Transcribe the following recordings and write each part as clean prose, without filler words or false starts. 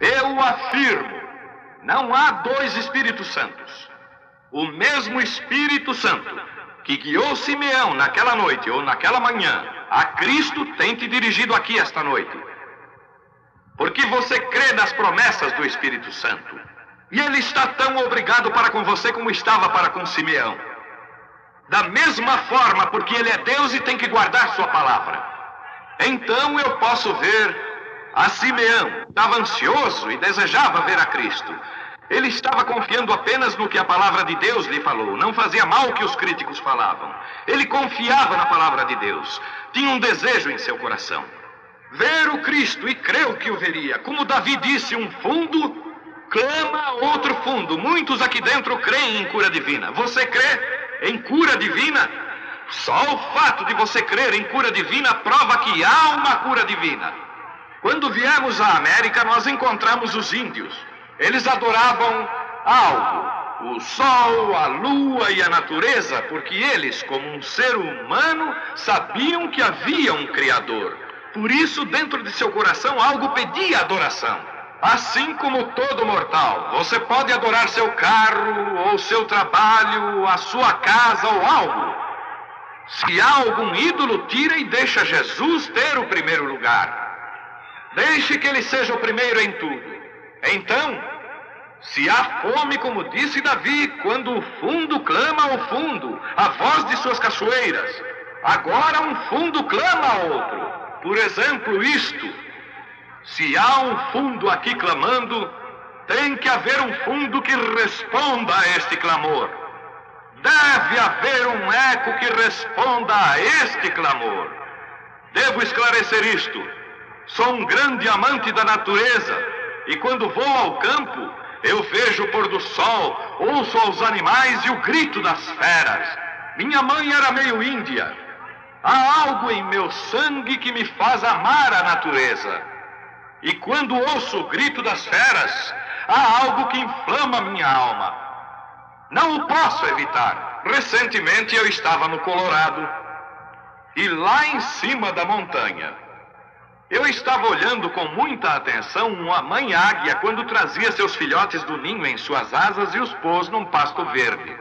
Eu afirmo, não há dois Espíritos Santos. O mesmo Espírito Santo que guiou Simeão naquela noite ou naquela manhã, a Cristo tem te dirigido aqui esta noite. Porque você crê nas promessas do Espírito Santo. E ele está tão obrigado para com você como estava para com Simeão. Da mesma forma, porque ele é Deus e tem que guardar sua palavra. Então eu posso ver a Simeão. Estava ansioso e desejava ver a Cristo. Ele estava confiando apenas no que a palavra de Deus lhe falou. Não fazia mal o que os críticos falavam. Ele confiava na palavra de Deus. Tinha um desejo em seu coração. Ver o Cristo, e creu que o veria. Como Davi disse, um fundo clama outro fundo. Muitos aqui dentro creem em cura divina. Você crê em cura divina? Só o fato de você crer em cura divina prova que há uma cura divina. Quando viemos à América, nós encontramos os índios. Eles adoravam algo, o sol, a lua e a natureza, porque eles, como um ser humano, sabiam que havia um Criador. Por isso, dentro de seu coração, algo pedia adoração. Assim como todo mortal, você pode adorar seu carro, ou seu trabalho, a sua casa ou algo. Se há algum ídolo, tira e deixa Jesus ter o primeiro lugar. Deixe que ele seja o primeiro em tudo. Então, se há fome, como disse Davi, quando o fundo clama ao fundo, a voz de suas cachoeiras, agora um fundo clama a outro. Por exemplo, isto: se há um fundo aqui clamando, tem que haver um fundo que responda a este clamor. Deve haver um eco que responda a este clamor. Devo esclarecer isto. Sou um grande amante da natureza, e quando vou ao campo, eu vejo o pôr do sol, ouço os animais e o grito das feras. Minha mãe era meio índia. Há algo em meu sangue que me faz amar a natureza. E quando ouço o grito das feras, há algo que inflama minha alma. Não o posso evitar. Recentemente eu estava no Colorado, e lá em cima da montanha, eu estava olhando com muita atenção uma mãe águia quando trazia seus filhotes do ninho em suas asas e os pôs num pasto verde.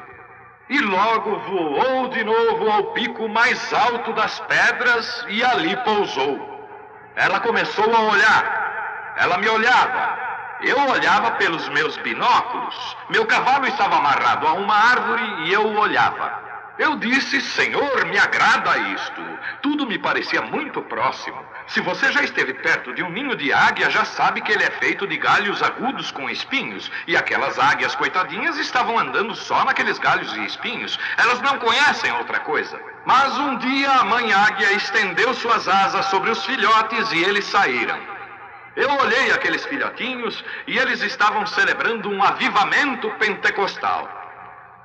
E logo voou de novo ao pico mais alto das pedras e ali pousou. Ela começou a olhar. Ela me olhava. Eu olhava pelos meus binóculos. Meu cavalo estava amarrado a uma árvore e eu o olhava. Eu disse: Senhor, me agrada isto. Tudo me parecia muito próximo. Se você já esteve perto de um ninho de águia, já sabe que ele é feito de galhos agudos com espinhos. E aquelas águias coitadinhas estavam andando só naqueles galhos e espinhos. Elas não conhecem outra coisa. Mas um dia a mãe águia estendeu suas asas sobre os filhotes e eles saíram. Eu olhei aqueles filhotinhos e eles estavam celebrando um avivamento pentecostal.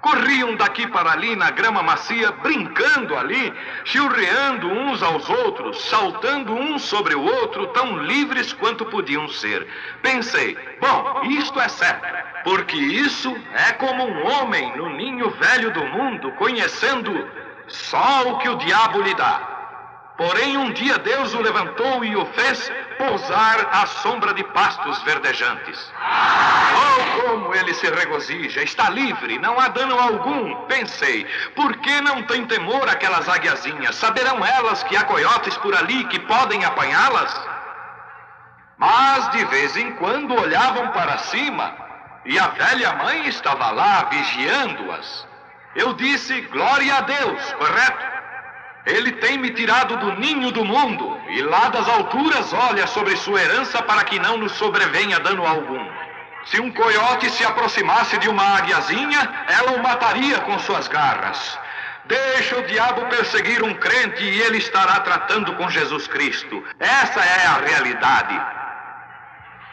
Corriam daqui para ali na grama macia, brincando ali, chilreando uns aos outros, saltando um sobre o outro, tão livres quanto podiam ser. Pensei: bom, isto é certo, porque isso é como um homem no ninho velho do mundo, conhecendo só o que o diabo lhe dá. Porém, um dia Deus o levantou e o fez pousar à sombra de pastos verdejantes. Oh, como ele se regozija! Está livre, não há dano algum. Pensei: por que não tem temor aquelas águiazinhas? Saberão elas que há coiotes por ali que podem apanhá-las? Mas de vez em quando olhavam para cima e a velha mãe estava lá vigiando-as. Eu disse: glória a Deus, correto? Ele tem me tirado do ninho do mundo e lá das alturas olha sobre sua herança para que não nos sobrevenha dano algum. Se um coiote se aproximasse de uma águiazinha, ela o mataria com suas garras. Deixa o diabo perseguir um crente e ele estará tratando com Jesus Cristo. Essa é a realidade.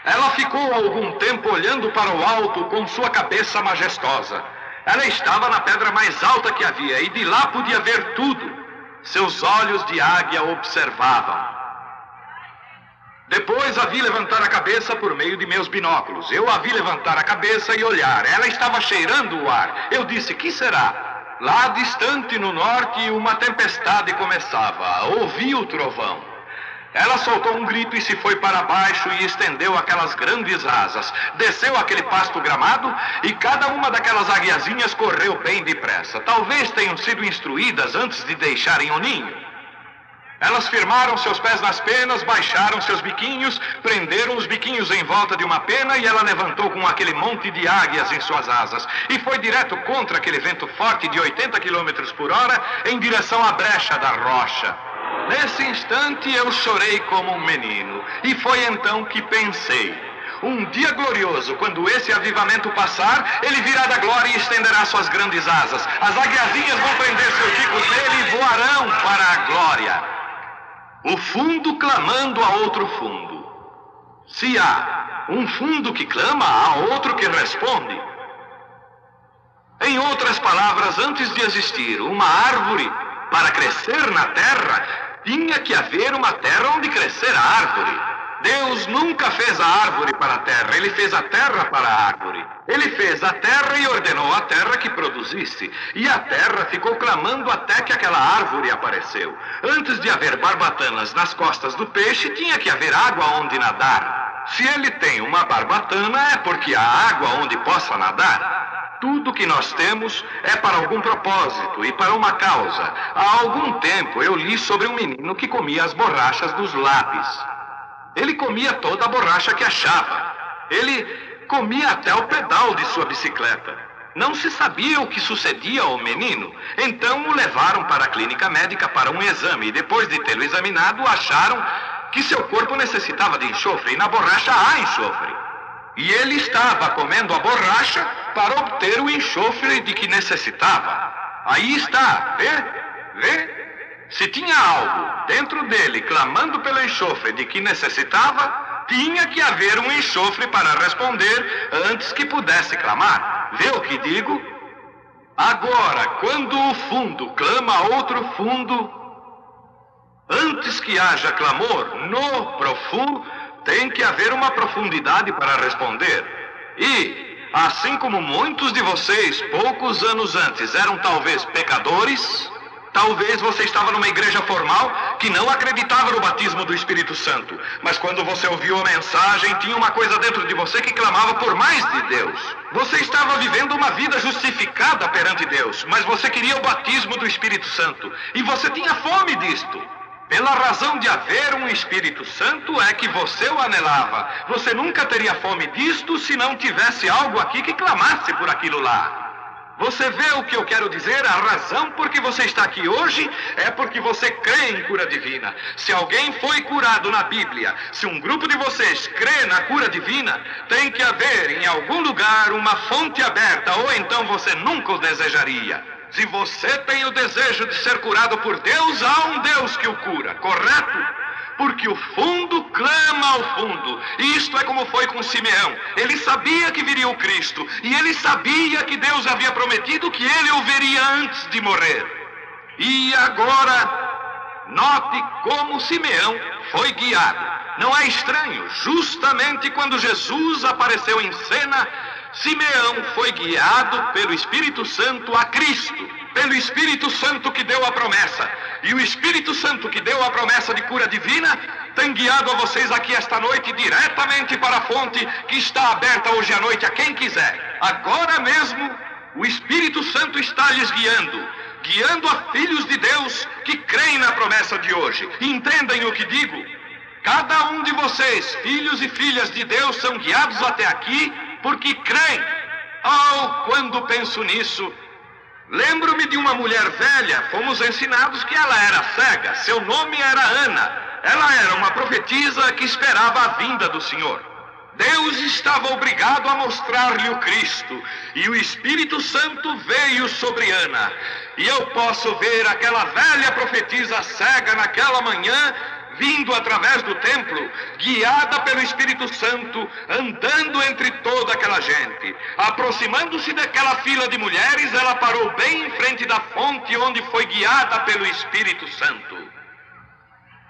Ela ficou algum tempo olhando para o alto com sua cabeça majestosa. Ela estava na pedra mais alta que havia e de lá podia ver tudo. Seus olhos de águia observavam. Depois a vi levantar a cabeça por meio de meus binóculos. Eu a vi levantar a cabeça e olhar. Ela estava cheirando o ar. Eu disse: que será? Lá distante no norte uma tempestade começava. Ouvi o trovão. Ela soltou um grito e se foi para baixo e estendeu aquelas grandes asas. Desceu aquele pasto gramado e cada uma daquelas aguiazinhas correu bem depressa. Talvez tenham sido instruídas antes de deixarem o ninho. Elas firmaram seus pés nas penas, baixaram seus biquinhos, prenderam os biquinhos em volta de uma pena e ela levantou com aquele monte de águias em suas asas e foi direto contra aquele vento forte de 80 km por hora em direção à brecha da rocha. Nesse instante eu chorei como um menino e foi então que pensei: um dia glorioso, quando esse avivamento passar, ele virá da glória e estenderá suas grandes asas. As aguiazinhas vão prender seus bicos nele e voarão para a glória. O fundo clamando a outro fundo. Se há um fundo que clama, há outro que responde. Em outras palavras, antes de existir uma árvore para crescer na terra, tinha que haver uma terra onde crescer a árvore. Deus nunca fez a árvore para a terra, ele fez a terra para a árvore. Ele fez a terra e ordenou a terra que produzisse. E a terra ficou clamando até que aquela árvore apareceu. Antes de haver barbatanas nas costas do peixe, tinha que haver água onde nadar. Se ele tem uma barbatana, é porque há água onde possa nadar. Tudo que nós temos é para algum propósito e para uma causa. Há algum tempo eu li sobre um menino que comia as borrachas dos lápis. Ele comia toda a borracha que achava. Ele comia até o pedal de sua bicicleta. Não se sabia o que sucedia ao menino. Então o levaram para a clínica médica para um exame. E depois de tê-lo examinado, acharam que seu corpo necessitava de enxofre. E na borracha há enxofre. E ele estava comendo a borracha para obter o enxofre de que necessitava. Aí está, vê? Se tinha algo dentro dele clamando pelo enxofre de que necessitava, tinha que haver um enxofre para responder antes que pudesse clamar. Vê o que digo? Agora, quando o fundo clama a outro fundo, antes que haja clamor no profundo, tem que haver uma profundidade para responder. E, assim como muitos de vocês, poucos anos antes, eram talvez pecadores, talvez você estava numa igreja formal que não acreditava no batismo do Espírito Santo. Mas quando você ouviu a mensagem, tinha uma coisa dentro de você que clamava por mais de Deus. Você estava vivendo uma vida justificada perante Deus, mas você queria o batismo do Espírito Santo. E você tinha fome disto. Pela razão de haver um Espírito Santo é que você o anelava. Você nunca teria fome disto se não tivesse algo aqui que clamasse por aquilo lá. Você vê o que eu quero dizer? A razão por que você está aqui hoje é porque você crê em cura divina. Se alguém foi curado na Bíblia, se um grupo de vocês crê na cura divina, tem que haver em algum lugar uma fonte aberta, ou então você nunca o desejaria. Se você tem o desejo de ser curado por Deus, há um Deus que o cura, correto? Porque o fundo clama ao fundo. E isto é como foi com Simeão. Ele sabia que viria o Cristo. E ele sabia que Deus havia prometido que ele o veria antes de morrer. E agora, note como Simeão foi guiado. Não é estranho, justamente quando Jesus apareceu em cena, Simeão foi guiado pelo Espírito Santo a Cristo, pelo Espírito Santo que deu a promessa. E o Espírito Santo que deu a promessa de cura divina tem guiado a vocês aqui esta noite diretamente para a fonte que está aberta hoje à noite a quem quiser. Agora mesmo, o Espírito Santo está lhes guiando a filhos de Deus que creem na promessa de hoje. Entendem o que digo? Cada um de vocês, filhos e filhas de Deus, são guiados até aqui porque creem. Quando penso nisso, lembro-me de uma mulher velha. Fomos ensinados que ela era cega. Seu nome era Ana. Ela era uma profetisa que esperava a vinda do Senhor. Deus estava obrigado a mostrar-lhe o Cristo. E o Espírito Santo veio sobre Ana. E eu posso ver aquela velha profetisa cega naquela manhã, vindo através do templo, guiada pelo Espírito Santo, andando entre toda aquela gente. Aproximando-se daquela fila de mulheres, ela parou bem em frente da fonte onde foi guiada pelo Espírito Santo.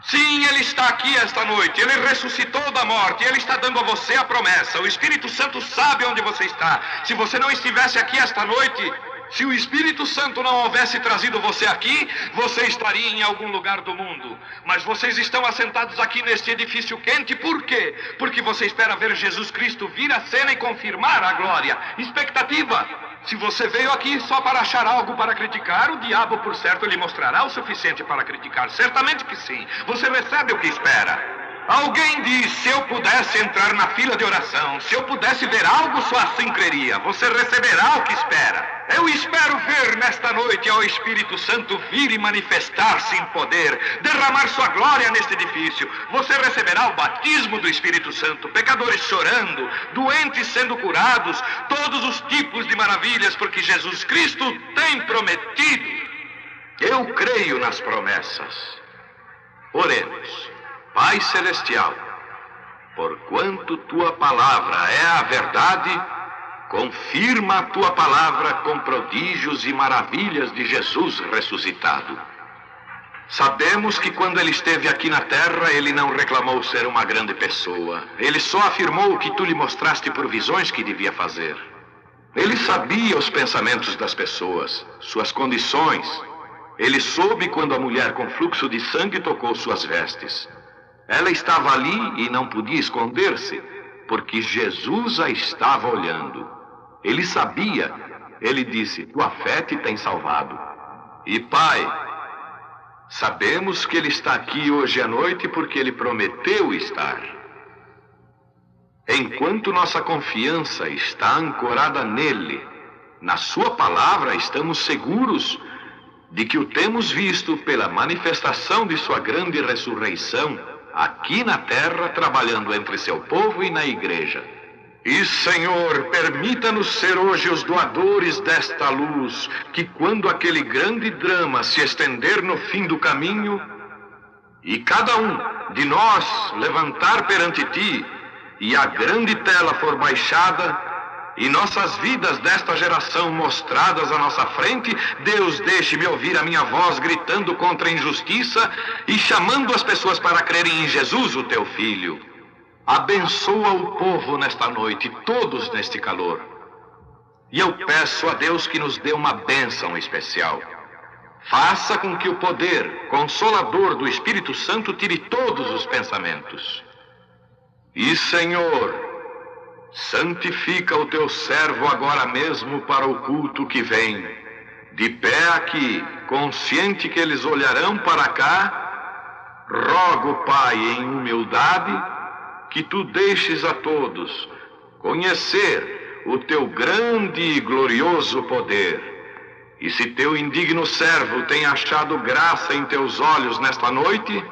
Sim, Ele está aqui esta noite. Ele ressuscitou da morte. Ele está dando a você a promessa. O Espírito Santo sabe onde você está. Se você não estivesse aqui esta noite, Se o Espírito Santo não houvesse trazido você aqui, você estaria em algum lugar do mundo. Mas vocês estão assentados aqui neste edifício quente, por quê? Porque você espera ver Jesus Cristo vir à cena e confirmar a glória. Expectativa. Se você veio aqui só para achar algo para criticar, o diabo, por certo, lhe mostrará o suficiente para criticar. Certamente que sim. Você recebe o que espera. Alguém diz, se eu pudesse entrar na fila de oração, se eu pudesse ver algo, só assim creria. Você receberá o que espera. Eu espero ver nesta noite ao Espírito Santo vir e manifestar-se em poder, derramar sua glória neste edifício. Você receberá o batismo do Espírito Santo, pecadores chorando, doentes sendo curados, todos os tipos de maravilhas, porque Jesus Cristo tem prometido. Eu creio nas promessas. Oremos. Pai Celestial, porquanto tua palavra é a verdade, confirma a tua palavra com prodígios e maravilhas de Jesus ressuscitado. Sabemos que quando ele esteve aqui na terra, ele não reclamou ser uma grande pessoa. Ele só afirmou o que tu lhe mostraste por visões que devia fazer. Ele sabia os pensamentos das pessoas, suas condições. Ele soube quando a mulher com fluxo de sangue tocou suas vestes. Ela estava ali e não podia esconder-se, porque Jesus a estava olhando. Ele sabia. Ele disse, tua fé te tem salvado. E Pai, sabemos que ele está aqui hoje à noite porque ele prometeu estar. Enquanto nossa confiança está ancorada nele, na sua palavra, estamos seguros de que o temos visto pela manifestação de sua grande ressurreição, aqui na terra, trabalhando entre seu povo e na igreja. E, Senhor, permita-nos ser hoje os doadores desta luz, que quando aquele grande drama se estender no fim do caminho, e cada um de nós levantar perante Ti, e a grande tela for baixada, e nossas vidas desta geração mostradas à nossa frente, Deus, deixe-me ouvir a minha voz gritando contra a injustiça e chamando as pessoas para crerem em Jesus, o Teu Filho. Abençoa o povo nesta noite, todos neste calor. E eu peço a Deus que nos dê uma bênção especial. Faça com que o poder consolador do Espírito Santo tire todos os pensamentos. E, Senhor, santifica o teu servo agora mesmo para o culto que vem. De pé aqui, consciente que eles olharão para cá, rogo, Pai, em humildade, que tu deixes a todos conhecer o teu grande e glorioso poder. E se teu indigno servo tem achado graça em teus olhos nesta noite,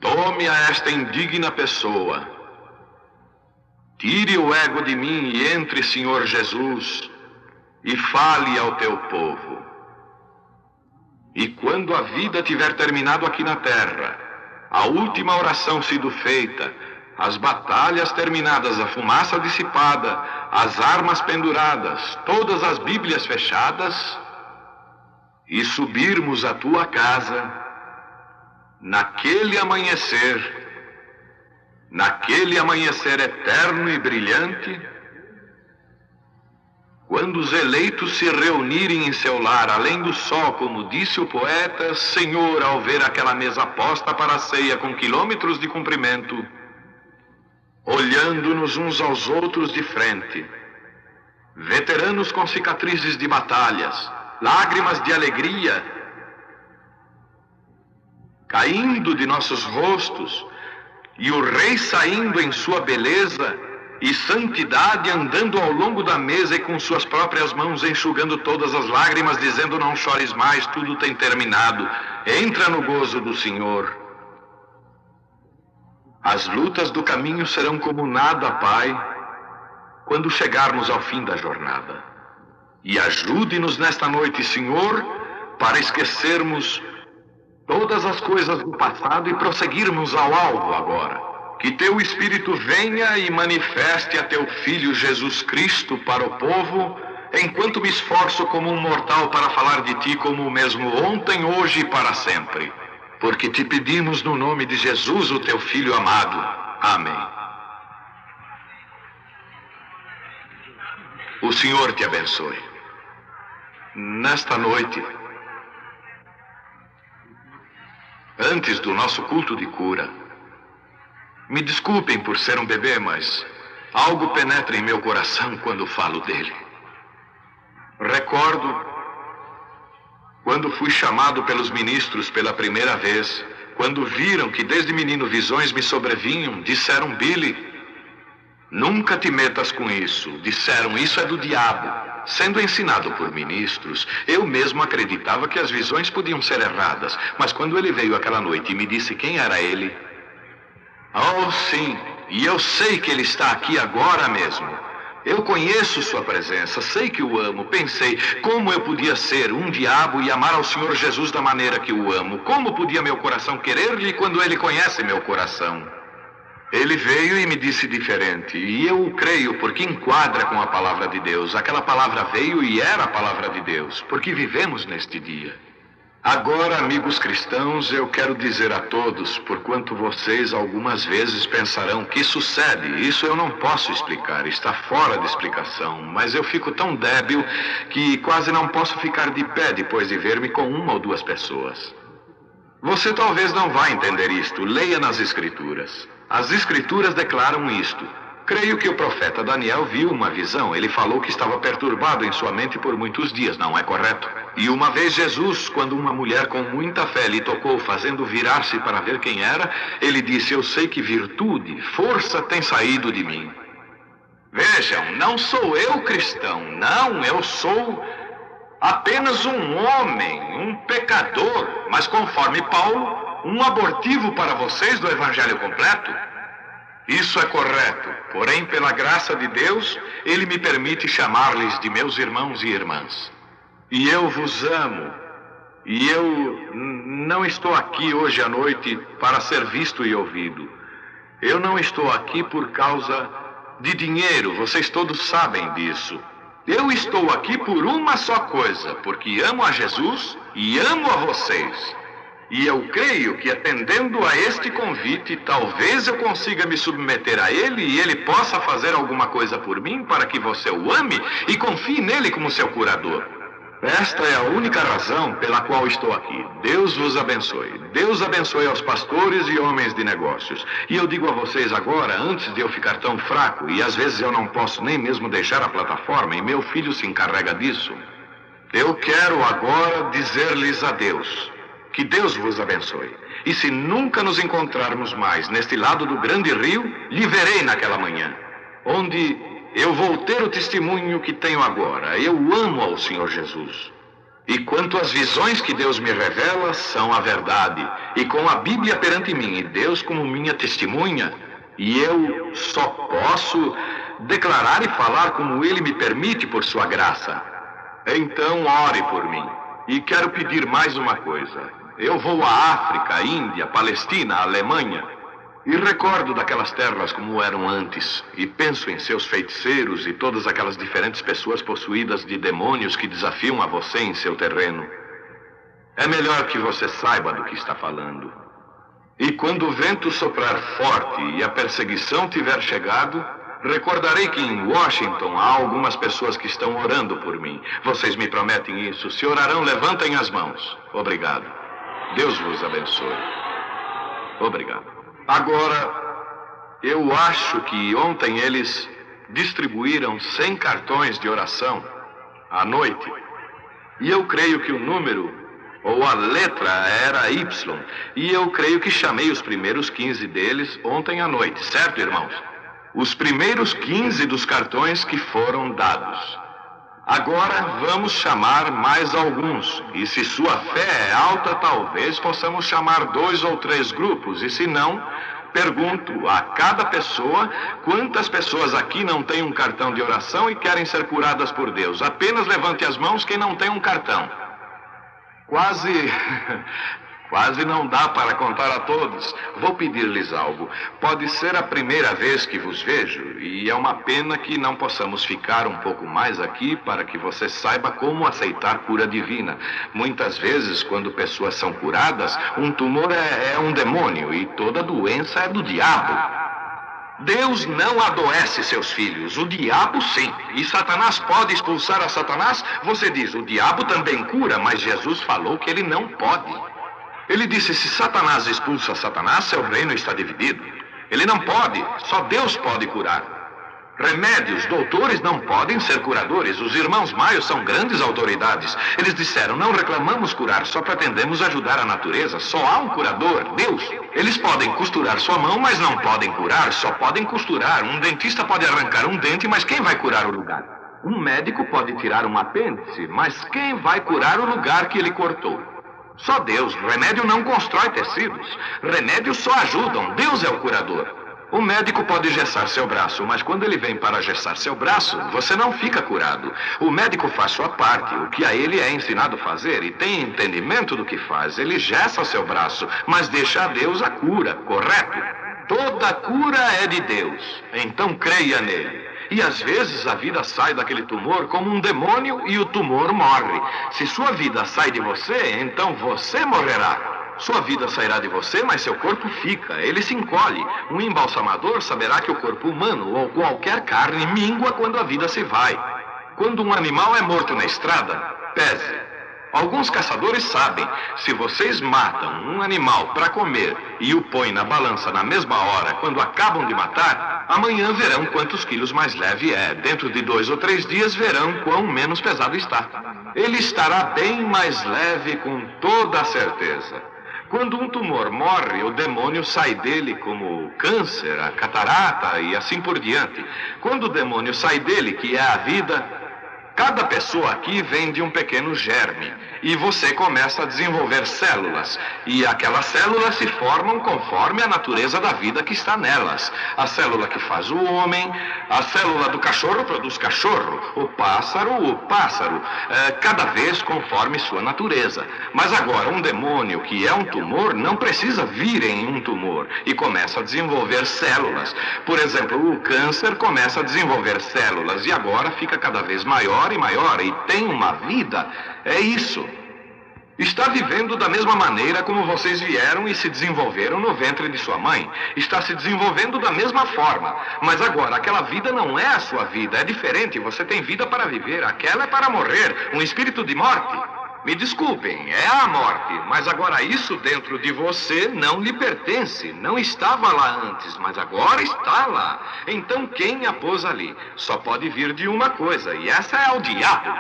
tome a esta indigna pessoa. Tire o ego de mim e entre, Senhor Jesus, e fale ao teu povo. E quando a vida tiver terminado aqui na terra, a última oração sido feita, as batalhas terminadas, a fumaça dissipada, as armas penduradas, todas as Bíblias fechadas, e subirmos à tua casa, naquele amanhecer eterno e brilhante, quando os eleitos se reunirem em seu lar, além do sol, como disse o poeta, Senhor, ao ver aquela mesa posta para a ceia com quilômetros de comprimento, olhando-nos uns aos outros de frente, veteranos com cicatrizes de batalhas, lágrimas de alegria caindo de nossos rostos, e o rei saindo em sua beleza e santidade, andando ao longo da mesa e com suas próprias mãos enxugando todas as lágrimas, dizendo, não chores mais, tudo tem terminado, entra no gozo do Senhor. As lutas do caminho serão como nada, Pai, quando chegarmos ao fim da jornada. E ajude-nos nesta noite, Senhor, para esquecermos todas as coisas do passado e prosseguirmos ao alvo agora. Que teu Espírito venha e manifeste a teu Filho Jesus Cristo para o povo, enquanto me esforço como um mortal para falar de ti como o mesmo ontem, hoje e para sempre. Porque te pedimos no nome de Jesus, o teu Filho amado. Amém. O Senhor te abençoe. Nesta noite, antes do nosso culto de cura, me desculpem por ser um bebê, mas algo penetra em meu coração quando falo dele. Recordo quando fui chamado pelos ministros pela primeira vez, quando viram que desde menino visões me sobrevinham, disseram: Billy, nunca te metas com isso. Disseram: isso é do diabo. Sendo ensinado por ministros, eu mesmo acreditava que as visões podiam ser erradas. Mas quando ele veio aquela noite e me disse quem era ele... Oh, sim, e eu sei que ele está aqui agora mesmo. Eu conheço sua presença, sei que o amo. Pensei, como eu podia ser um diabo e amar ao Senhor Jesus da maneira que o amo? Como podia meu coração querer-lhe quando ele conhece meu coração? Ele veio e me disse diferente, e eu o creio porque enquadra com a palavra de Deus. Aquela palavra veio e era a palavra de Deus, porque vivemos neste dia. Agora, amigos cristãos, eu quero dizer a todos, porquanto vocês algumas vezes pensarão: que sucede? Isso eu não posso explicar, está fora de explicação, mas eu fico tão débil que quase não posso ficar de pé depois de ver-me com uma ou duas pessoas. Você talvez não vá entender isto, leia nas Escrituras. As Escrituras declaram isto. Creio que o profeta Daniel viu uma visão. Ele falou que estava perturbado em sua mente por muitos dias, não é correto? E uma vez Jesus, quando uma mulher com muita fé lhe tocou, fazendo virar-se para ver quem era, ele disse: eu sei que virtude, força tem saído de mim. Vejam, não sou eu cristão, não, eu sou apenas um homem, um pecador, mas conforme Paulo, um abortivo para vocês do Evangelho completo. Isso é correto, porém, pela graça de Deus, Ele me permite chamar-lhes de meus irmãos e irmãs. E eu vos amo, e eu não estou aqui hoje à noite para ser visto e ouvido. Eu não estou aqui por causa de dinheiro, vocês todos sabem disso. Eu estou aqui por uma só coisa, porque amo a Jesus e amo a vocês. E eu creio que, atendendo a este convite, talvez eu consiga me submeter a ele e ele possa fazer alguma coisa por mim para que você o ame e confie nele como seu curador. Esta é a única razão pela qual estou aqui. Deus vos abençoe. Deus abençoe aos pastores e homens de negócios. E eu digo a vocês agora, antes de eu ficar tão fraco, e às vezes eu não posso nem mesmo deixar a plataforma, e meu filho se encarrega disso, eu quero agora dizer-lhes adeus. Que Deus vos abençoe. E se nunca nos encontrarmos mais neste lado do grande rio, lhe verei naquela manhã, onde eu vou ter o testemunho que tenho agora. Eu amo ao Senhor Jesus. E quanto às visões que Deus me revela, são a verdade. E com a Bíblia perante mim e Deus como minha testemunha, e eu só posso declarar e falar como Ele me permite por sua graça. Então ore por mim. E quero pedir mais uma coisa. Eu vou à África, à Índia, à Palestina, à Alemanha, e recordo daquelas terras como eram antes, e penso em seus feiticeiros e todas aquelas diferentes pessoas possuídas de demônios que desafiam a você em seu terreno. É melhor que você saiba do que está falando. E quando o vento soprar forte e a perseguição tiver chegado, recordarei que em Washington há algumas pessoas que estão orando por mim. Vocês me prometem isso? Se orarão, levantem as mãos. Obrigado. Deus vos abençoe. Obrigado. Agora, eu acho que ontem eles distribuíram 100 cartões de oração à noite. E eu creio que o número, ou a letra, era Y. E eu creio que chamei os primeiros 15 deles ontem à noite. Certo, irmãos? Os primeiros 15 dos cartões que foram dados. Agora vamos chamar mais alguns. E se sua fé é alta, talvez possamos chamar 2 ou 3 grupos. E se não, pergunto a cada pessoa quantas pessoas aqui não têm um cartão de oração e querem ser curadas por Deus. Apenas levante as mãos quem não tem um cartão. Quase não dá para contar a todos. Vou pedir-lhes algo. Pode ser a primeira vez que vos vejo, e é uma pena que não possamos ficar um pouco mais aqui para que você saiba como aceitar cura divina. Muitas vezes, quando pessoas são curadas, um tumor é um demônio e toda doença é do diabo. Deus não adoece seus filhos, o diabo sim. E Satanás pode expulsar a Satanás? Você diz, o diabo também cura, mas Jesus falou que ele não pode. Ele disse, se Satanás expulsa Satanás, seu reino está dividido. Ele não pode, só Deus pode curar. Remédios, doutores não podem ser curadores. Os irmãos Maios são grandes autoridades. Eles disseram, não reclamamos curar, só pretendemos ajudar a natureza. Só há um curador, Deus. Eles podem costurar sua mão, mas não podem curar, só podem costurar. Um dentista pode arrancar um dente, mas quem vai curar o lugar? Um médico pode tirar um apêndice, mas quem vai curar o lugar que ele cortou? Só Deus. Remédio não constrói tecidos. Remédios só ajudam. Deus é o curador. O médico pode gessar seu braço, mas quando ele vem para gessar seu braço, você não fica curado. O médico faz sua parte, o que a ele é ensinado a fazer, e tem entendimento do que faz. Ele gessa seu braço, mas deixa a Deus a cura, correto? Toda cura é de Deus, então creia nele. E às vezes a vida sai daquele tumor como um demônio e o tumor morre. Se sua vida sai de você, então você morrerá. Sua vida sairá de você, mas seu corpo fica, ele se encolhe. Um embalsamador saberá que o corpo humano ou qualquer carne mingua quando a vida se vai. Quando um animal é morto na estrada, pese. Alguns caçadores sabem, se vocês matam um animal para comer e o põem na balança na mesma hora, quando acabam de matar, amanhã verão quantos quilos mais leve é. Dentro de 2 ou 3 dias verão quão menos pesado está. Ele estará bem mais leve com toda a certeza. Quando um tumor morre, o demônio sai dele como o câncer, a catarata e assim por diante. Quando o demônio sai dele, que é a vida, cada pessoa aqui vem de um pequeno germe. E você começa a desenvolver células. E aquelas células se formam conforme a natureza da vida que está nelas. A célula que faz o homem, a célula do cachorro produz cachorro, o pássaro, cada vez conforme sua natureza. Mas agora, um demônio que é um tumor não precisa vir em um tumor e começa a desenvolver células. Por exemplo, o câncer começa a desenvolver células e agora fica cada vez maior e maior e tem uma vida. É isso. Está vivendo da mesma maneira como vocês vieram e se desenvolveram no ventre de sua mãe. Está se desenvolvendo da mesma forma. Mas agora, aquela vida não é a sua vida, é diferente. Você tem vida para viver, aquela é para morrer. Um espírito de morte. Me desculpem, é a morte. Mas agora isso dentro de você não lhe pertence. Não estava lá antes, mas agora está lá. Então quem a pôs ali? Só pode vir de uma coisa, e essa é o diabo.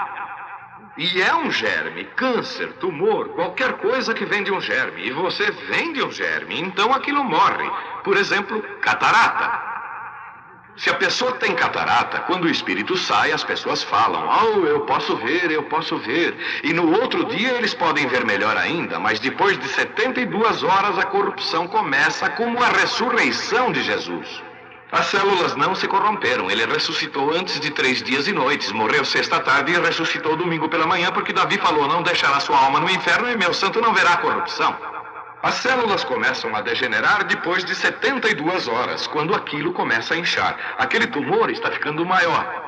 E é um germe, câncer, tumor, qualquer coisa que vem de um germe. E você vem de um germe, então aquilo morre. Por exemplo, catarata. Se a pessoa tem catarata, quando o espírito sai, as pessoas falam, oh, eu posso ver, eu posso ver. E no outro dia eles podem ver melhor ainda, mas depois de 72 horas a corrupção começa como a ressurreição de Jesus. As células não se corromperam. Ele ressuscitou antes de 3 dias e noites. Morreu sexta tarde e ressuscitou domingo pela manhã, porque Davi falou, não deixará sua alma no inferno e meu santo não verá corrupção. As células começam a degenerar depois de 72 horas, quando aquilo começa a inchar. Aquele tumor está ficando maior.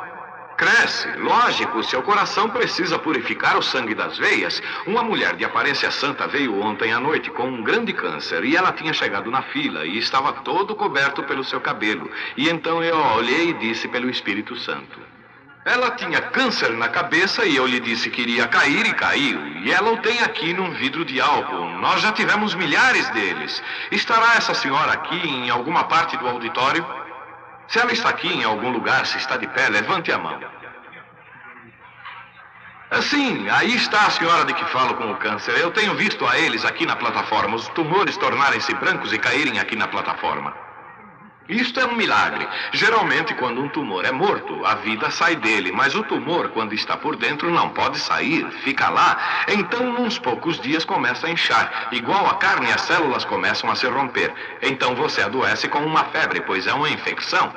Cresce, lógico, seu coração precisa purificar o sangue das veias. Uma mulher de aparência santa veio ontem à noite com um grande câncer e ela tinha chegado na fila e estava todo coberto pelo seu cabelo. E então eu a olhei e disse pelo Espírito Santo. Ela tinha câncer na cabeça e eu lhe disse que iria cair e caiu. E ela o tem aqui num vidro de álcool. Nós já tivemos milhares deles. Estará essa senhora aqui em alguma parte do auditório? Se ela está aqui em algum lugar, se está de pé, levante a mão. Sim, aí está a senhora de que falo com o câncer. Eu tenho visto a eles aqui na plataforma, os tumores tornarem-se brancos e caírem aqui na plataforma. Isto é um milagre. Geralmente, quando um tumor é morto, a vida sai dele, mas o tumor, quando está por dentro, não pode sair, fica lá. Então, uns poucos dias começa a inchar. Igual a carne, as células começam a se romper. Então você adoece com uma febre, pois é uma infecção.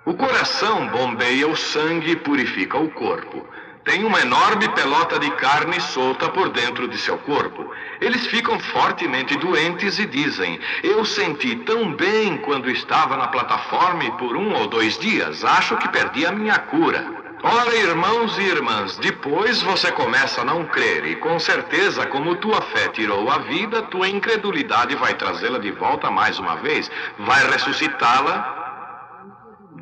O coração bombeia o sangue e purifica o corpo. Tem uma enorme pelota de carne solta por dentro de seu corpo. Eles ficam fortemente doentes e dizem, eu senti tão bem quando estava na plataforma e por 1 ou 2 dias, acho que perdi a minha cura. Ora, irmãos e irmãs, depois você começa a não crer e com certeza, como tua fé tirou a vida, tua incredulidade vai trazê-la de volta mais uma vez, vai ressuscitá-la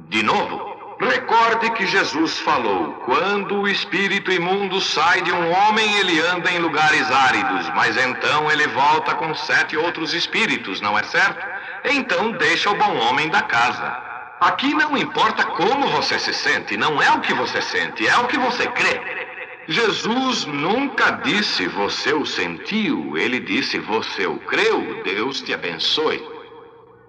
de novo. Recorde que Jesus falou, quando o espírito imundo sai de um homem, ele anda em lugares áridos, mas então ele volta com 7 outros espíritos, não é certo? Então deixa o bom homem da casa. Aqui não importa como você se sente, não é o que você sente, é o que você crê. Jesus nunca disse você o sentiu, ele disse você o creu, Deus te abençoe.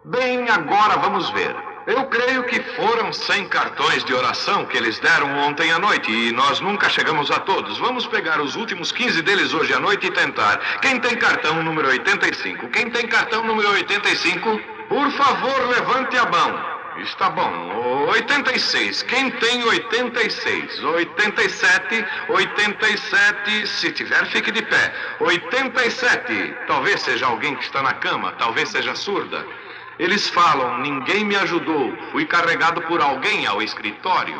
Bem, agora vamos ver. Eu creio que foram 100 cartões de oração que eles deram ontem à noite e nós nunca chegamos a todos. Vamos pegar os últimos 15 deles hoje à noite e tentar. Quem tem cartão número 85? Quem tem cartão número 85? Por favor, levante a mão. Está bom. 86. Quem tem 86? 87. 87. Se tiver, fique de pé. 87. Talvez seja alguém que está na cama. Talvez seja surda. Eles falam, ninguém me ajudou. Fui carregado por alguém ao escritório.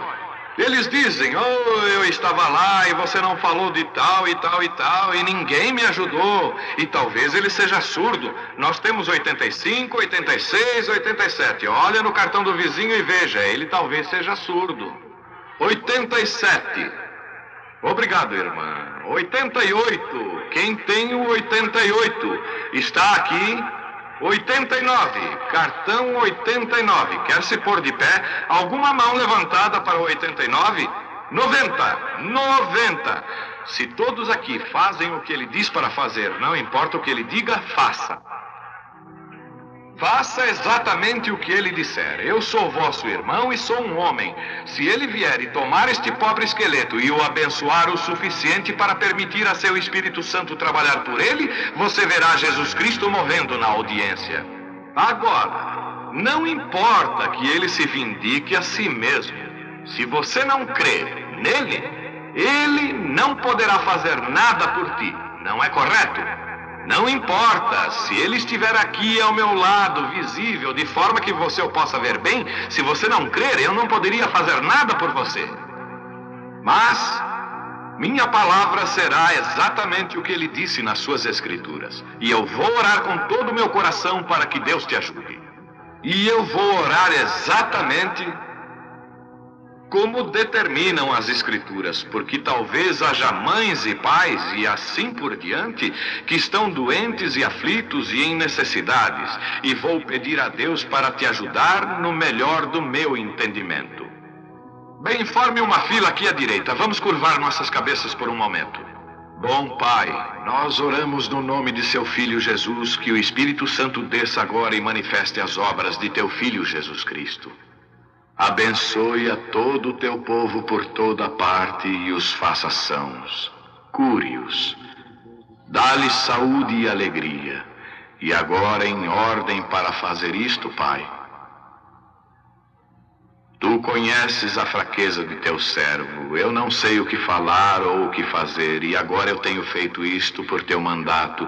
Eles dizem, oh, eu estava lá e você não falou de tal e tal e tal e ninguém me ajudou. E talvez ele seja surdo. Nós temos 85, 86, 87. Olha no cartão do vizinho e veja, ele talvez seja surdo. 87. Obrigado, irmã. 88. Quem tem o 88? Está aqui. 89, cartão 89, quer se pôr de pé? Alguma mão levantada para o 89? 90. Se todos aqui fazem o que ele diz para fazer, não importa o que ele diga, faça. Faça exatamente o que ele disser. Eu sou vosso irmão e sou um homem. Se ele vier e tomar este pobre esqueleto e o abençoar o suficiente para permitir a seu Espírito Santo trabalhar por ele, você verá Jesus Cristo morrendo na audiência. Agora, não importa que ele se vindique a si mesmo. Se você não crê nele, ele não poderá fazer nada por ti. Não é correto? Não importa, se ele estiver aqui ao meu lado, visível, de forma que você o possa ver bem, se você não crer, eu não poderia fazer nada por você. Mas minha palavra será exatamente o que ele disse nas suas escrituras. E eu vou orar com todo o meu coração para que Deus te ajude. E eu vou orar exatamente como determinam as escrituras, porque talvez haja mães e pais e assim por diante que estão doentes e aflitos e em necessidades, e vou pedir a Deus para te ajudar no melhor do meu entendimento. Bem, forme uma fila aqui à direita, vamos curvar nossas cabeças por um momento. Bom Pai, nós oramos no nome de seu Filho Jesus, que o Espírito Santo desça agora e manifeste as obras de teu Filho Jesus Cristo. Abençoe a todo o teu povo por toda parte e os faça sãos. Cure-os. Dá-lhes saúde e alegria. E agora, em ordem para fazer isto, Pai, tu conheces a fraqueza de teu servo. Eu não sei o que falar ou o que fazer, e agora eu tenho feito isto por teu mandato.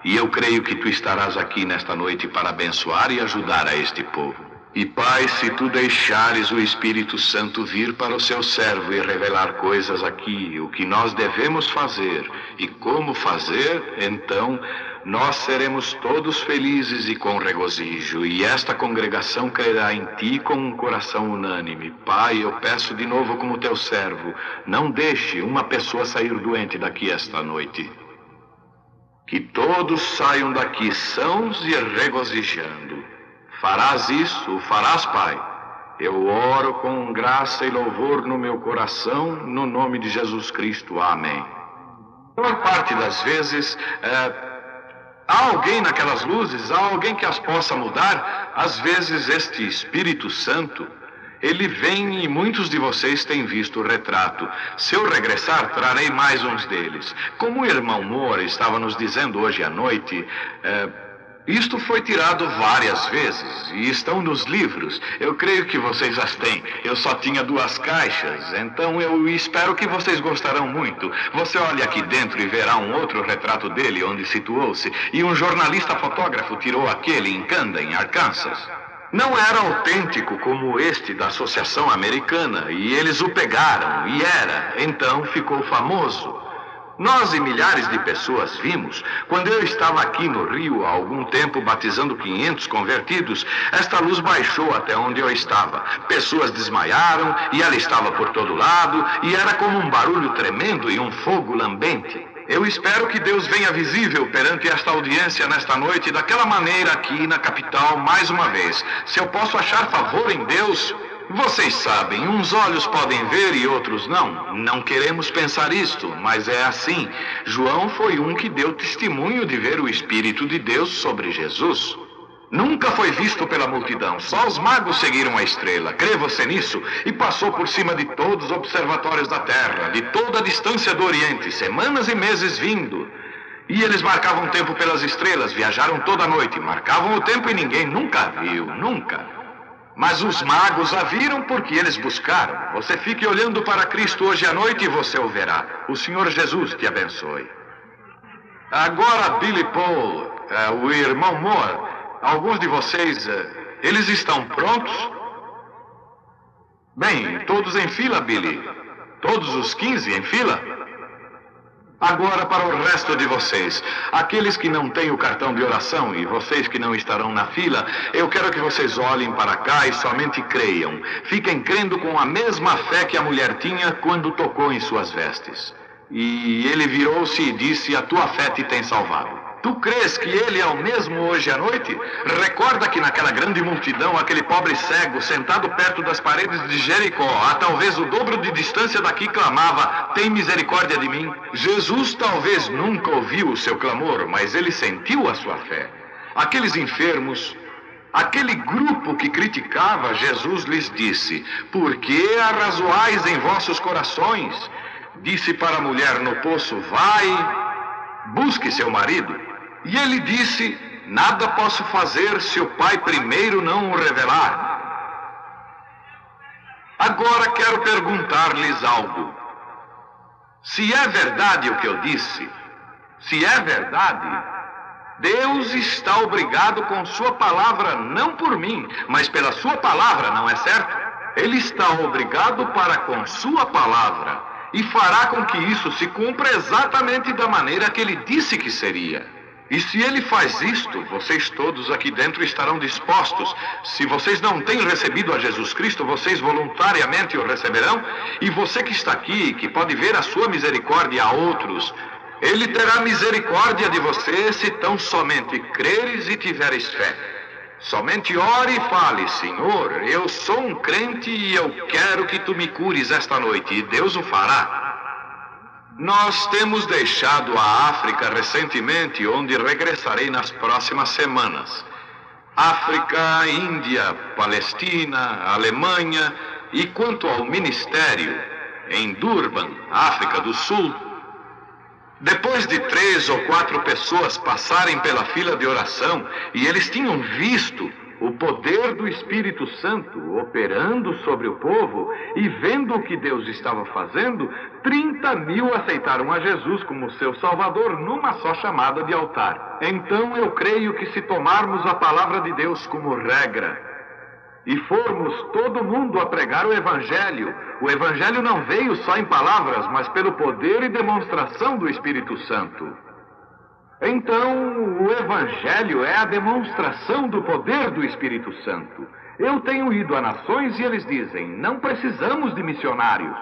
E eu creio que tu estarás aqui nesta noite para abençoar e ajudar a este povo. E, Pai, se tu deixares o Espírito Santo vir para o seu servo e revelar coisas aqui, o que nós devemos fazer e como fazer, então nós seremos todos felizes e com regozijo, e esta congregação crerá em ti com um coração unânime. Pai, eu peço de novo como teu servo, não deixe uma pessoa sair doente daqui esta noite. Que todos saiam daqui sãos e regozijando. Farás isso, farás, Pai. Eu oro com graça e louvor no meu coração, no nome de Jesus Cristo. Amém. A maior parte das vezes, há alguém naquelas luzes, há alguém que as possa mudar. Às vezes este Espírito Santo, ele vem e muitos de vocês têm visto o retrato. Se eu regressar, trarei mais uns deles. Como o irmão Moore estava nos dizendo hoje à noite, isto foi tirado várias vezes e estão nos livros. Eu creio que vocês as têm. Eu só tinha 2 caixas, então eu espero que vocês gostarão muito. Você olha aqui dentro e verá um outro retrato dele onde situou-se. E um jornalista fotógrafo tirou aquele em Camden, Arkansas. Não era autêntico como este da Associação Americana, e eles o pegaram, e então ficou famoso. Nós e milhares de pessoas vimos. Quando eu estava aqui no Rio há algum tempo batizando 500 convertidos, esta luz baixou até onde eu estava. Pessoas desmaiaram e ela estava por todo lado e era como um barulho tremendo e um fogo lambente. Eu espero que Deus venha visível perante esta audiência nesta noite daquela maneira aqui na capital mais uma vez. Se eu posso achar favor em Deus... Vocês sabem, uns olhos podem ver e outros não. Não queremos pensar isto, mas é assim. João foi um que deu testemunho de ver o Espírito de Deus sobre Jesus. Nunca foi visto pela multidão, só os magos seguiram a estrela. Crê você nisso? E passou por cima de todos os observatórios da Terra, de toda a distância do Oriente, semanas e meses vindo. E eles marcavam tempo pelas estrelas, viajaram toda a noite, marcavam o tempo e ninguém nunca viu, nunca. Mas os magos a viram porque eles buscaram. Você fique olhando para Cristo hoje à noite e você o verá. O Senhor Jesus te abençoe. Agora, Billy Paul, o irmão Moore, alguns de vocês, eles estão prontos? Bem, todos em fila, Billy. Todos os 15 em fila? Agora para o resto de vocês, aqueles que não têm o cartão de oração e vocês que não estarão na fila, eu quero que vocês olhem para cá e somente creiam. Fiquem crendo com a mesma fé que a mulher tinha quando tocou em suas vestes. E ele virou-se e disse: a tua fé te tem salvado. Tu crês que ele é o mesmo hoje à noite? Recorda que naquela grande multidão, aquele pobre cego, sentado perto das paredes de Jericó, a talvez o dobro de distância daqui, clamava: tem misericórdia de mim. Jesus talvez nunca ouviu o seu clamor, mas ele sentiu a sua fé. Aqueles enfermos, aquele grupo que criticava, Jesus lhes disse: por que arrazoais em vossos corações? Disse para a mulher no poço: vai, busque seu marido. E ele disse: nada posso fazer se o Pai primeiro não o revelar. Agora quero perguntar-lhes algo. Se é verdade o que eu disse, se é verdade, Deus está obrigado com sua palavra, não por mim, mas pela sua palavra, não é certo? Ele está obrigado para com sua palavra e fará com que isso se cumpra exatamente da maneira que ele disse que seria. E se ele faz isto, vocês todos aqui dentro estarão dispostos. Se vocês não têm recebido a Jesus Cristo, vocês voluntariamente o receberão. E você que está aqui, que pode ver a sua misericórdia a outros, ele terá misericórdia de você se tão somente creres e tiveres fé. Somente ore e fale: Senhor, eu sou um crente e eu quero que tu me cures esta noite, e Deus o fará. Nós temos deixado a África recentemente, onde regressarei nas próximas semanas. África, Índia, Palestina, Alemanha, e quanto ao ministério, em Durban, África do Sul, depois de 3 ou 4 pessoas passarem pela fila de oração e eles tinham visto o poder do Espírito Santo operando sobre o povo e vendo o que Deus estava fazendo, 30.000 aceitaram a Jesus como seu Salvador numa só chamada de altar. Então eu creio que se tomarmos a palavra de Deus como regra e formos todo mundo a pregar o Evangelho não veio só em palavras, mas pelo poder e demonstração do Espírito Santo. Então, o Evangelho é a demonstração do poder do Espírito Santo. Eu tenho ido a nações e eles dizem: não precisamos de missionários.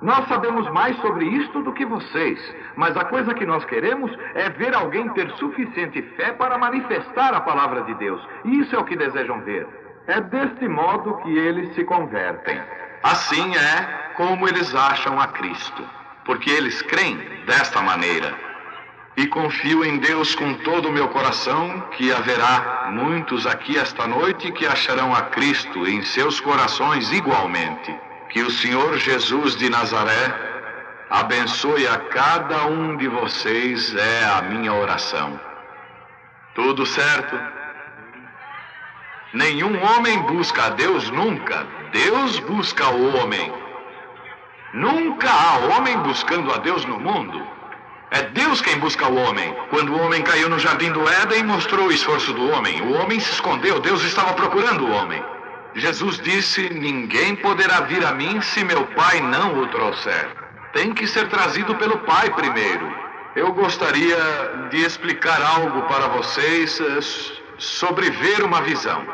Nós sabemos mais sobre isto do que vocês, mas a coisa que nós queremos é ver alguém ter suficiente fé para manifestar a palavra de Deus. E isso é o que desejam ver. É deste modo que eles se convertem. Assim é como eles acham a Cristo, porque eles creem desta maneira. E confio em Deus com todo o meu coração que haverá muitos aqui esta noite que acharão a Cristo em seus corações igualmente. Que o Senhor Jesus de Nazaré abençoe a cada um de vocês, é a minha oração. Tudo certo? Nenhum homem busca a Deus nunca. Deus busca o homem. Nunca há homem buscando a Deus no mundo. É Deus quem busca o homem. Quando o homem caiu no jardim do Éden, mostrou o esforço do homem. O homem se escondeu, Deus estava procurando o homem. Jesus disse: ninguém poderá vir a mim se meu Pai não o trouxer. Tem que ser trazido pelo Pai primeiro. Eu gostaria de explicar algo para vocês sobre ver uma visão.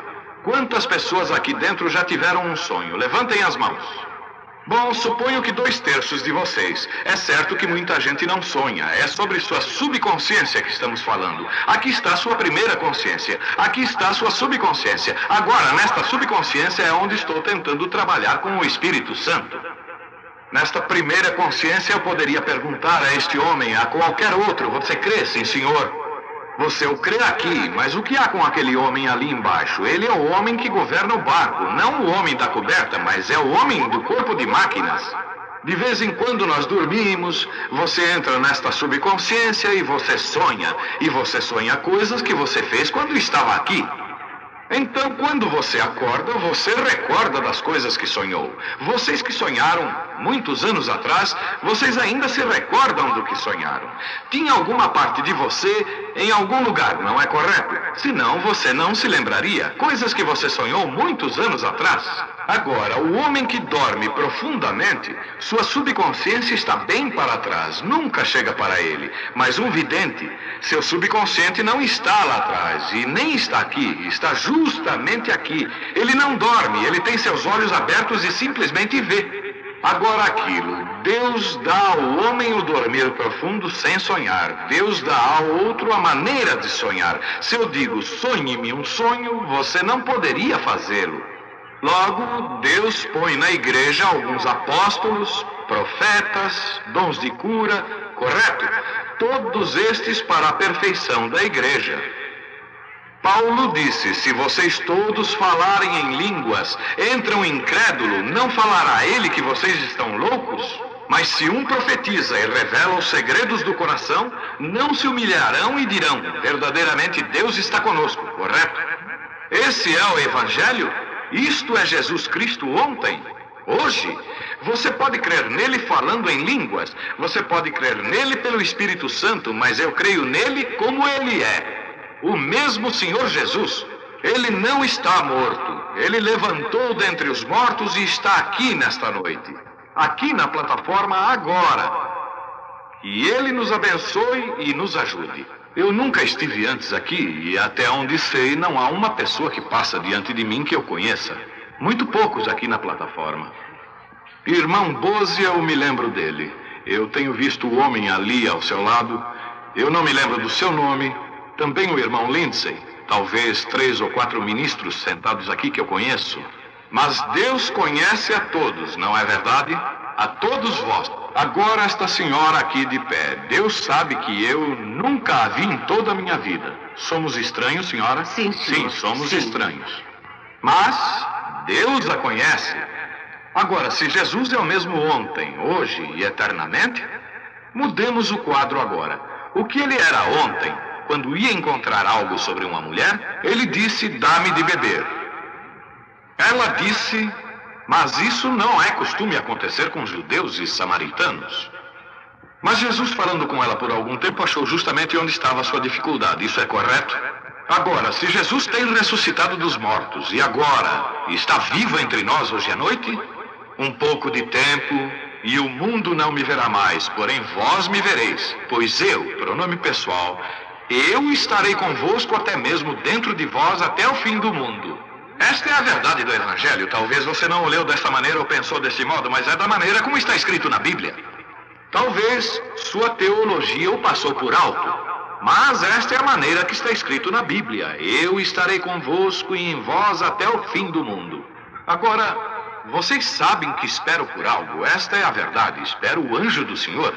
Quantas pessoas aqui dentro já tiveram um sonho? Levantem as mãos. Bom, suponho que 2/3 de vocês. É certo que muita gente não sonha. É sobre sua subconsciência que estamos falando. Aqui está a sua primeira consciência. Aqui está a sua subconsciência. Agora, nesta subconsciência é onde estou tentando trabalhar com o Espírito Santo. Nesta primeira consciência eu poderia perguntar a este homem, a qualquer outro: você crê, sim, senhor? Você o crê aqui, mas o que há com aquele homem ali embaixo? Ele é o homem que governa o barco, não o homem da coberta, mas é o homem do corpo de máquinas. De vez em quando nós dormimos, você entra nesta subconsciência e você sonha coisas que você fez quando estava aqui. Então, quando você acorda, você recorda das coisas que sonhou. Vocês que sonharam muitos anos atrás, vocês ainda se recordam do que sonharam. Tinha alguma parte de você em algum lugar, não é correto? Senão, você não se lembraria. Coisas que você sonhou muitos anos atrás. Agora, o homem que dorme profundamente, sua subconsciência está bem para trás, nunca chega para ele. Mas um vidente, seu subconsciente não está lá atrás e nem está aqui, está justamente aqui. Ele não dorme, ele tem seus olhos abertos e simplesmente vê. Agora aquilo, Deus dá ao homem o dormir profundo sem sonhar. Deus dá ao outro a maneira de sonhar. Se eu digo, sonhe-me um sonho, você não poderia fazê-lo. Logo, Deus põe na igreja alguns apóstolos, profetas, dons de cura, correto? Todos estes para a perfeição da igreja. Paulo disse: se vocês todos falarem em línguas, entra um incrédulo, não falará ele que vocês estão loucos? Mas se um profetiza e revela os segredos do coração, não se humilharão e dirão: verdadeiramente Deus está conosco, correto? Esse é o Evangelho? Isto é Jesus Cristo ontem, hoje. Você pode crer nele falando em línguas, você pode crer nele pelo Espírito Santo, mas eu creio nele como ele é. O mesmo Senhor Jesus, ele não está morto. Ele levantou dentre os mortos e está aqui nesta noite, aqui na plataforma agora. E ele nos abençoe e nos ajude. Eu nunca estive antes aqui e até onde sei não há uma pessoa que passa diante de mim que eu conheça. Muito poucos aqui na plataforma. Irmão Bose, eu me lembro dele. Eu tenho visto o homem ali ao seu lado. Eu não me lembro do seu nome. Também o irmão Lindsay. Talvez 3 ou 4 ministros sentados aqui que eu conheço. Mas Deus conhece a todos, não é verdade? A todos vós. Agora esta senhora aqui de pé. Deus sabe que eu nunca a vi em toda a minha vida. Somos estranhos, senhora? Sim, senhor. Sim, somos estranhos. Mas Deus a conhece. Agora, se Jesus é o mesmo ontem, hoje e eternamente, mudemos o quadro agora. O que ele era ontem, quando ia encontrar algo sobre uma mulher, ele disse: dá-me de beber. Ela disse: mas isso não é costume acontecer com judeus e samaritanos. Mas Jesus, falando com ela por algum tempo, achou justamente onde estava a sua dificuldade. Isso é correto? Agora, se Jesus tem ressuscitado dos mortos e agora está vivo entre nós hoje à noite, um pouco de tempo e o mundo não me verá mais, porém vós me vereis, pois eu, pronome pessoal, eu estarei convosco até mesmo dentro de vós até o fim do mundo. Esta é a verdade do Evangelho. Talvez você não o leu dessa maneira ou pensou desse modo, mas é da maneira como está escrito na Bíblia. Talvez sua teologia o passou por alto, mas esta é a maneira que está escrito na Bíblia. Eu estarei convosco e em vós até o fim do mundo. Agora, vocês sabem que espero por algo. Esta é a verdade. Espero o anjo do Senhor.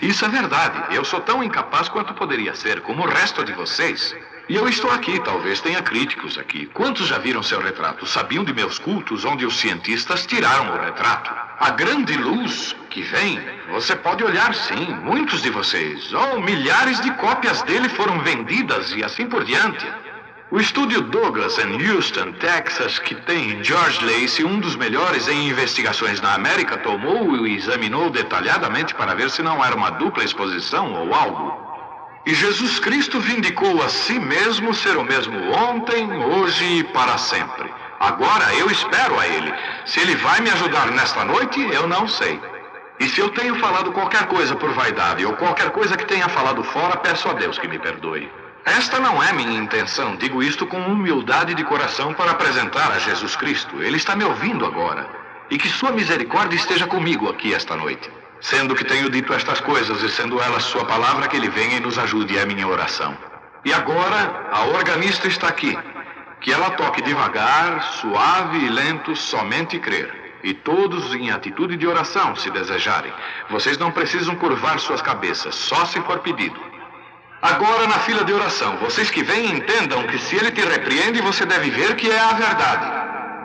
Isso é verdade. Eu sou tão incapaz quanto poderia ser, como o resto de vocês. E eu estou aqui, talvez tenha críticos aqui. Quantos já viram seu retrato? Sabiam de meus cultos onde os cientistas tiraram o retrato? A grande luz que vem, você pode olhar sim, muitos de vocês. Oh, milhares de cópias dele foram vendidas e assim por diante. O estúdio Douglas em Houston, Texas, que tem George Lacey, um dos melhores em investigações na América, tomou e examinou detalhadamente para ver se não era uma dupla exposição ou algo. E Jesus Cristo vindicou a si mesmo ser o mesmo ontem, hoje e para sempre. Agora eu espero a Ele. Se Ele vai me ajudar nesta noite, eu não sei. E se eu tenho falado qualquer coisa por vaidade ou qualquer coisa que tenha falado fora, peço a Deus que me perdoe. Esta não é minha intenção, digo isto com humildade de coração para apresentar a Jesus Cristo. Ele está me ouvindo agora. E que sua misericórdia esteja comigo aqui esta noite. Sendo que tenho dito estas coisas e sendo elas sua palavra, que Ele venha e nos ajude, é a minha oração. E agora, a organista está aqui. Que ela toque devagar, suave e lento, somente crer. E todos em atitude de oração, se desejarem. Vocês não precisam curvar suas cabeças, só se for pedido. Agora, na fila de oração, vocês que vêm entendam que se ele te repreende, você deve ver que é a verdade.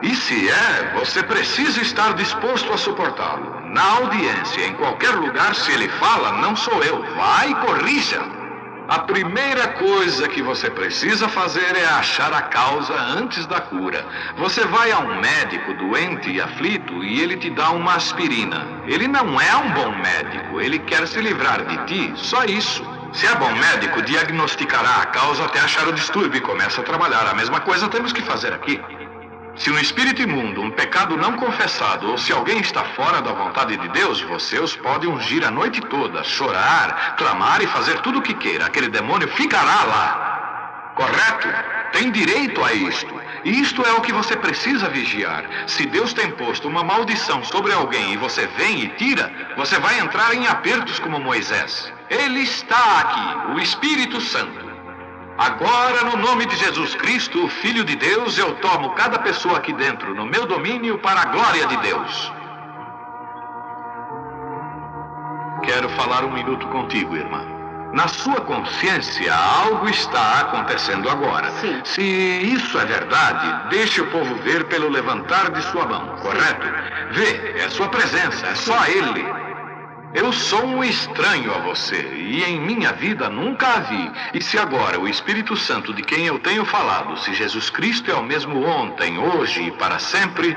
E se é, você precisa estar disposto a suportá-lo. Na audiência, em qualquer lugar, se ele fala, não sou eu. Vai e corrija. A primeira coisa que você precisa fazer é achar a causa antes da cura. Você vai a um médico doente e aflito e ele te dá uma aspirina. Ele não é um bom médico, ele quer se livrar de ti, só isso. Se é bom médico, diagnosticará a causa até achar o distúrbio e começa a trabalhar. A mesma coisa temos que fazer aqui. Se um espírito imundo, um pecado não confessado, ou se alguém está fora da vontade de Deus, você os pode ungir a noite toda, chorar, clamar e fazer tudo o que queira. Aquele demônio ficará lá. Correto? Tem direito a isto. E isto é o que você precisa vigiar. Se Deus tem posto uma maldição sobre alguém e você vem e tira, você vai entrar em apertos como Moisés. Ele está aqui, o Espírito Santo. Agora, no nome de Jesus Cristo, o Filho de Deus, eu tomo cada pessoa aqui dentro no meu domínio para a glória de Deus. Quero falar um minuto contigo, irmã. Na sua consciência, algo está acontecendo agora. Sim. Se isso é verdade, deixe o povo ver pelo levantar de sua mão, correto? Vê, é sua presença, é só Ele. Eu sou um estranho a você, e em minha vida nunca a vi. E se agora o Espírito Santo de quem eu tenho falado, se Jesus Cristo é o mesmo ontem, hoje e para sempre,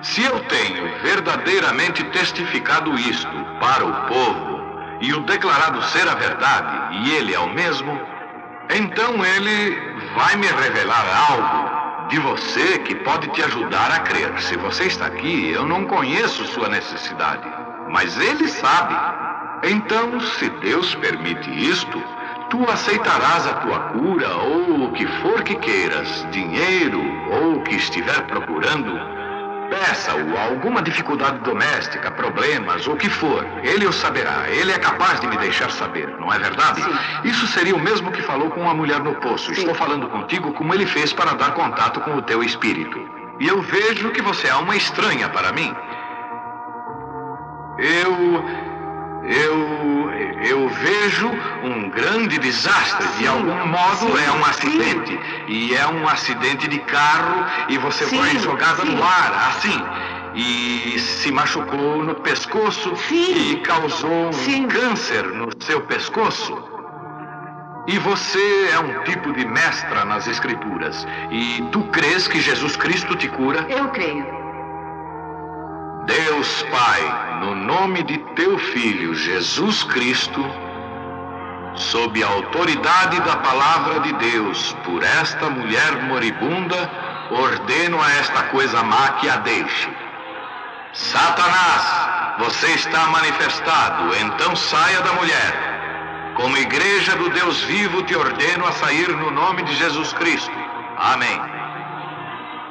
se eu tenho verdadeiramente testificado isto para o povo, e o declarado ser a verdade, e ele é o mesmo, então ele vai me revelar algo de você que pode te ajudar a crer. Se você está aqui, eu não conheço sua necessidade, mas ele sabe. Então, se Deus permite isto, tu aceitarás a tua cura, ou o que for que queiras, dinheiro, ou o que estiver procurando. Peça-o alguma dificuldade doméstica, problemas, o que for. Ele o saberá. Ele é capaz de me deixar saber, não é verdade? Sim. Isso seria o mesmo que falou com a mulher no poço. Sim. Estou falando contigo como ele fez para dar contato com o teu espírito. E eu vejo que você é uma estranha para mim. Eu vejo um grande desastre. De algum modo é um acidente. E é um acidente de carro e você foi jogada no ar, assim. E se machucou no pescoço e causou um câncer no seu pescoço. E você é um tipo de mestra nas escrituras. E tu crês que Jesus Cristo te cura? Eu creio. Deus Pai, no nome de teu Filho Jesus Cristo, sob a autoridade da palavra de Deus, por esta mulher moribunda, ordeno a esta coisa má que a deixe. Satanás, você está manifestado, então saia da mulher. Como igreja do Deus vivo, te ordeno a sair no nome de Jesus Cristo. Amém.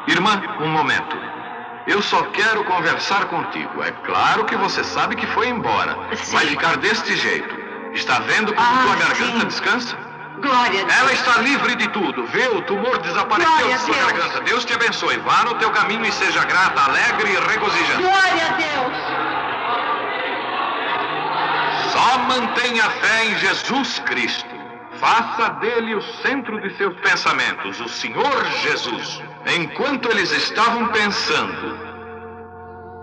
Irmã, um momento. Eu só quero conversar contigo. É claro que você sabe que foi embora. Sim. Vai ficar deste jeito. Está vendo como tua garganta descansa? Glória a Deus. Ela está livre de tudo. Vê, o tumor desapareceu Glória de sua a Deus. garganta. Deus te abençoe. Vá no teu caminho e seja grata, alegre e regozijante. Glória a Deus. Só mantenha fé em Jesus Cristo. Faça dele o centro de seus pensamentos, o Senhor Jesus. Enquanto eles estavam pensando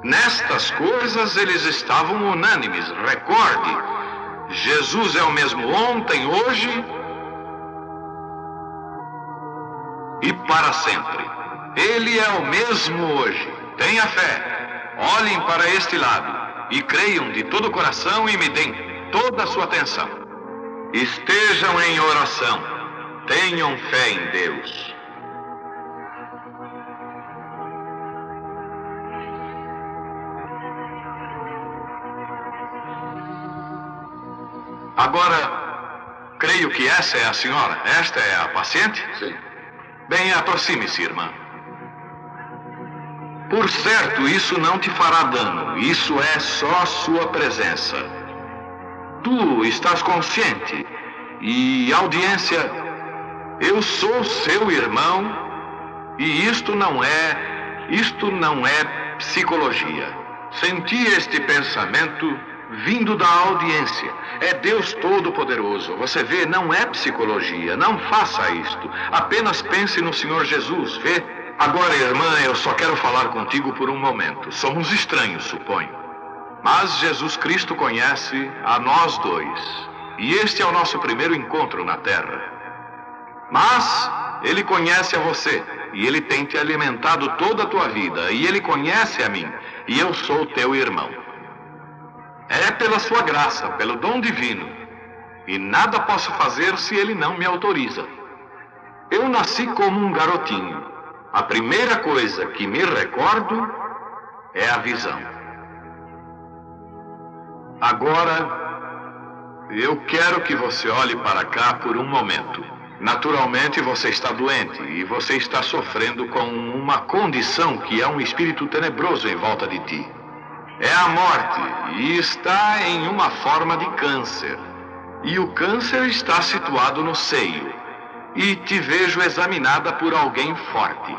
nestas coisas, eles estavam unânimes. Recorde, Jesus é o mesmo ontem, hoje e para sempre. Ele é o mesmo hoje. Tenha fé. Olhem para este lado e creiam de todo o coração e me deem toda a sua atenção. Estejam em oração. Tenham fé em Deus. Agora, creio que essa é a senhora. Esta é a paciente? Sim. Bem, aproxime-se, irmã. Por certo, isso não te fará dano. Isso é só sua presença. Tu estás consciente. E audiência, eu sou seu irmão. E isto não é psicologia. Senti este pensamento vindo da audiência. É Deus Todo-Poderoso. Você vê, não é psicologia. Não faça isto. Apenas pense no Senhor Jesus, vê? Agora, irmã, eu só quero falar contigo por um momento. Somos estranhos, suponho. Mas Jesus Cristo conhece a nós dois. E este é o nosso primeiro encontro na Terra. Mas Ele conhece a você. E Ele tem te alimentado toda a tua vida. E Ele conhece a mim. E eu sou teu irmão. É pela sua graça, pelo dom divino. E nada posso fazer se Ele não me autoriza. Eu nasci como um garotinho. A primeira coisa que me recordo é a visão. Agora, eu quero que você olhe para cá por um momento. Naturalmente, você está doente e você está sofrendo com uma condição que é um espírito tenebroso em volta de ti. É a morte e está em uma forma de câncer. E o câncer está situado no seio. E te vejo examinada por alguém forte.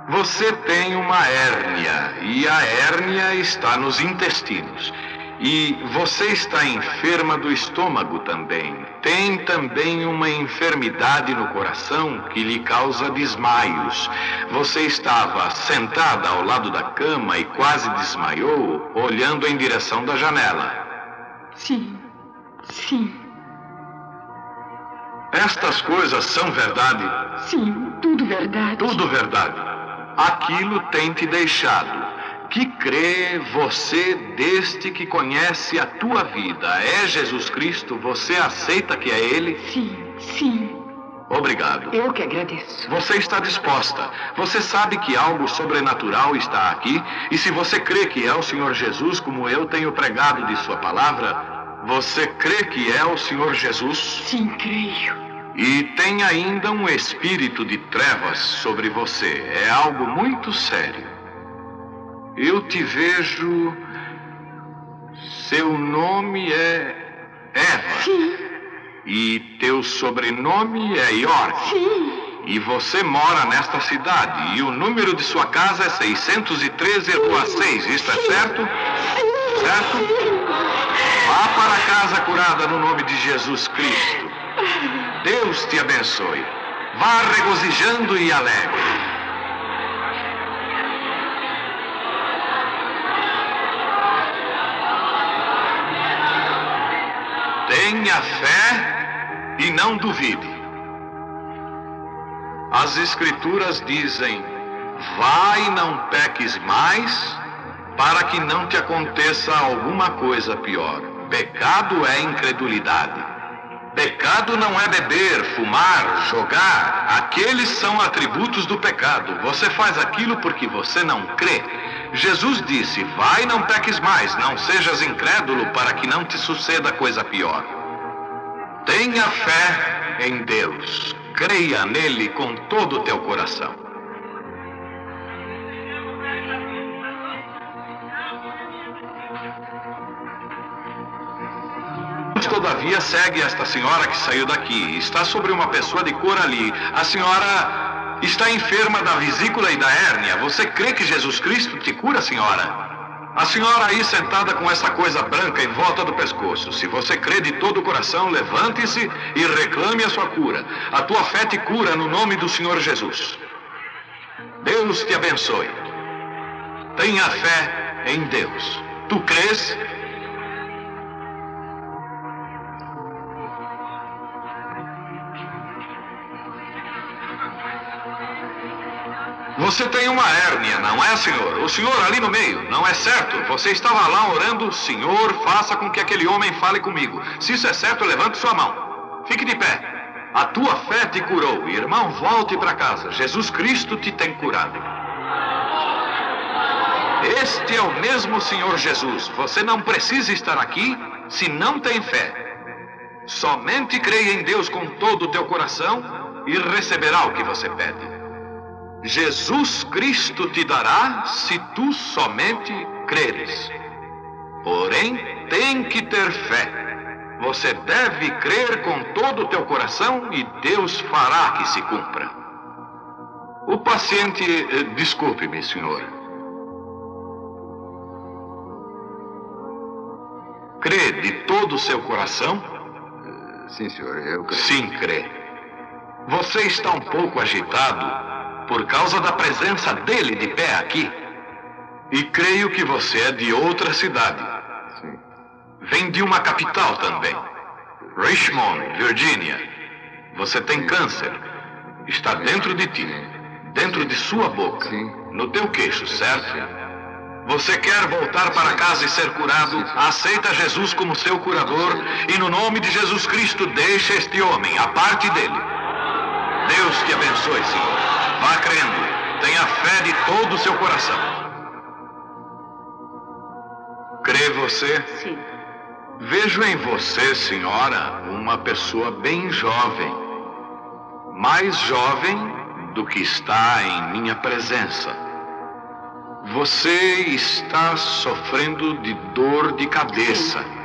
Você tem uma hérnia e a hérnia está nos intestinos. E você está enferma do estômago também. Tem também uma enfermidade no coração que lhe causa desmaios. Você estava sentada ao lado da cama e quase desmaiou, olhando em direção da janela. Sim, sim. Estas coisas são verdade? Sim, tudo verdade. Tudo verdade. Aquilo tem te deixado. Que crê você deste que conhece a tua vida. É Jesus Cristo? Você aceita que é Ele? Sim, sim. Obrigado. Eu que agradeço. Você está disposta. Você sabe que algo sobrenatural está aqui. E se você crê que é o Senhor Jesus, como eu tenho pregado de sua palavra, você crê que é o Senhor Jesus? Sim, creio. E tem ainda um espírito de trevas sobre você. É algo muito sério. Eu te vejo. Seu nome é Eva. Sim. E teu sobrenome é York. Sim. E você mora nesta cidade. E o número de sua casa é 613 Rua 6. Isto é certo? Certo? Vá para casa curada no nome de Jesus Cristo. Deus te abençoe. Vá regozijando e alegre. Tenha fé e não duvide. As Escrituras dizem: vai e não peques mais, para que não te aconteça alguma coisa pior. Pecado é incredulidade. Pecado não é beber, fumar, jogar. Aqueles são atributos do pecado. Você faz aquilo porque você não crê. Jesus disse: vai e não peques mais, não sejas incrédulo para que não te suceda coisa pior. Tenha fé em Deus. Creia nele com todo o teu coração. Todavia segue esta senhora que saiu daqui. Está sobre uma pessoa de cor ali. A senhora está enferma da vesícula e da hérnia. Você crê que Jesus Cristo te cura, senhora? A senhora aí sentada com essa coisa branca em volta do pescoço. Se você crê de todo o coração, levante-se e reclame a sua cura. A tua fé te cura no nome do Senhor Jesus. Deus te abençoe. Tenha fé em Deus. Tu crês? Você tem uma hérnia, não é, senhor? O senhor ali no meio, não é certo? Você estava lá orando, Senhor, faça com que aquele homem fale comigo. Se isso é certo, levante sua mão. Fique de pé. A tua fé te curou. Irmão, volte para casa. Jesus Cristo te tem curado. Este é o mesmo Senhor Jesus. Você não precisa estar aqui se não tem fé. Somente creia em Deus com todo o teu coração e receberá o que você pede. Jesus Cristo te dará se tu somente creres. Porém, tem que ter fé. Você deve crer com todo o teu coração e Deus fará que se cumpra. O paciente... Desculpe-me, senhor. Crê de todo o seu coração? Sim, senhor, eu creio. Sim, crê. Você está um pouco agitado por causa da presença dele de pé aqui. E creio que você é de outra cidade. Sim. Vem de uma capital também. Richmond, Virgínia. Você tem câncer. Está dentro de ti. Dentro de sua boca. Sim. No teu queixo, certo? Você quer voltar para casa e ser curado? Aceita Jesus como seu curador. E no nome de Jesus Cristo, deixa este homem. Aparte dele. Deus te abençoe, senhor. Vá crendo. Tenha fé de todo o seu coração. Crê você? Sim. Vejo em você, senhora, uma pessoa bem jovem. Mais jovem do que está em minha presença. Você está sofrendo de dor de cabeça. Sim.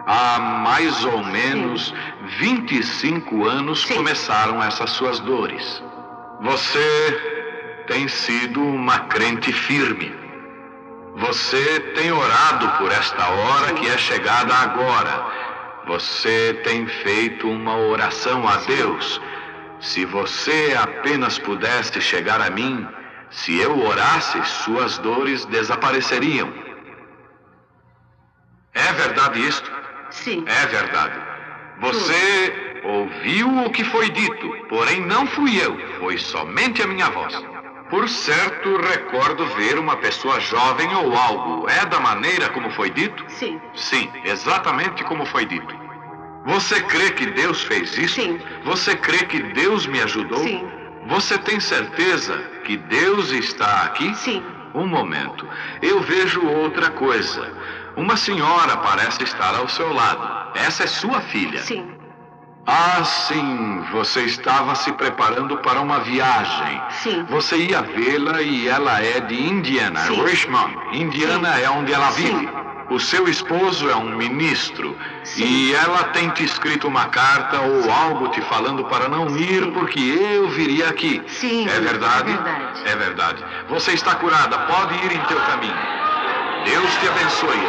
Há mais ou menos 25 anos começaram essas suas dores. Você tem sido uma crente firme. Você tem orado por esta hora que é chegada agora. Você tem feito uma oração a Deus. Se você apenas pudesse chegar a mim, se eu orasse, suas dores desapareceriam. É verdade isto? Sim. É verdade. Você ouviu o que foi dito, porém não fui eu, foi somente a minha voz. Por certo, recordo ver uma pessoa jovem ou algo. É da maneira como foi dito? Sim. Sim, exatamente como foi dito. Você crê que Deus fez isso? Sim. Você crê que Deus me ajudou? Sim. Você tem certeza que Deus está aqui? Sim. Um momento. Eu vejo outra coisa. Uma senhora parece estar ao seu lado. Essa é sua filha? Sim. Ah, sim. Você estava se preparando para uma viagem. Sim. Você ia vê-la e ela é de Indiana, Sim. Richmond. Indiana é onde ela vive. Sim. O seu esposo é um ministro. Sim. E ela tem te escrito uma carta ou algo te falando para não ir porque eu viria aqui. Sim. É verdade? É verdade. É verdade. Você está curada. Pode ir em teu caminho. Deus te abençoe.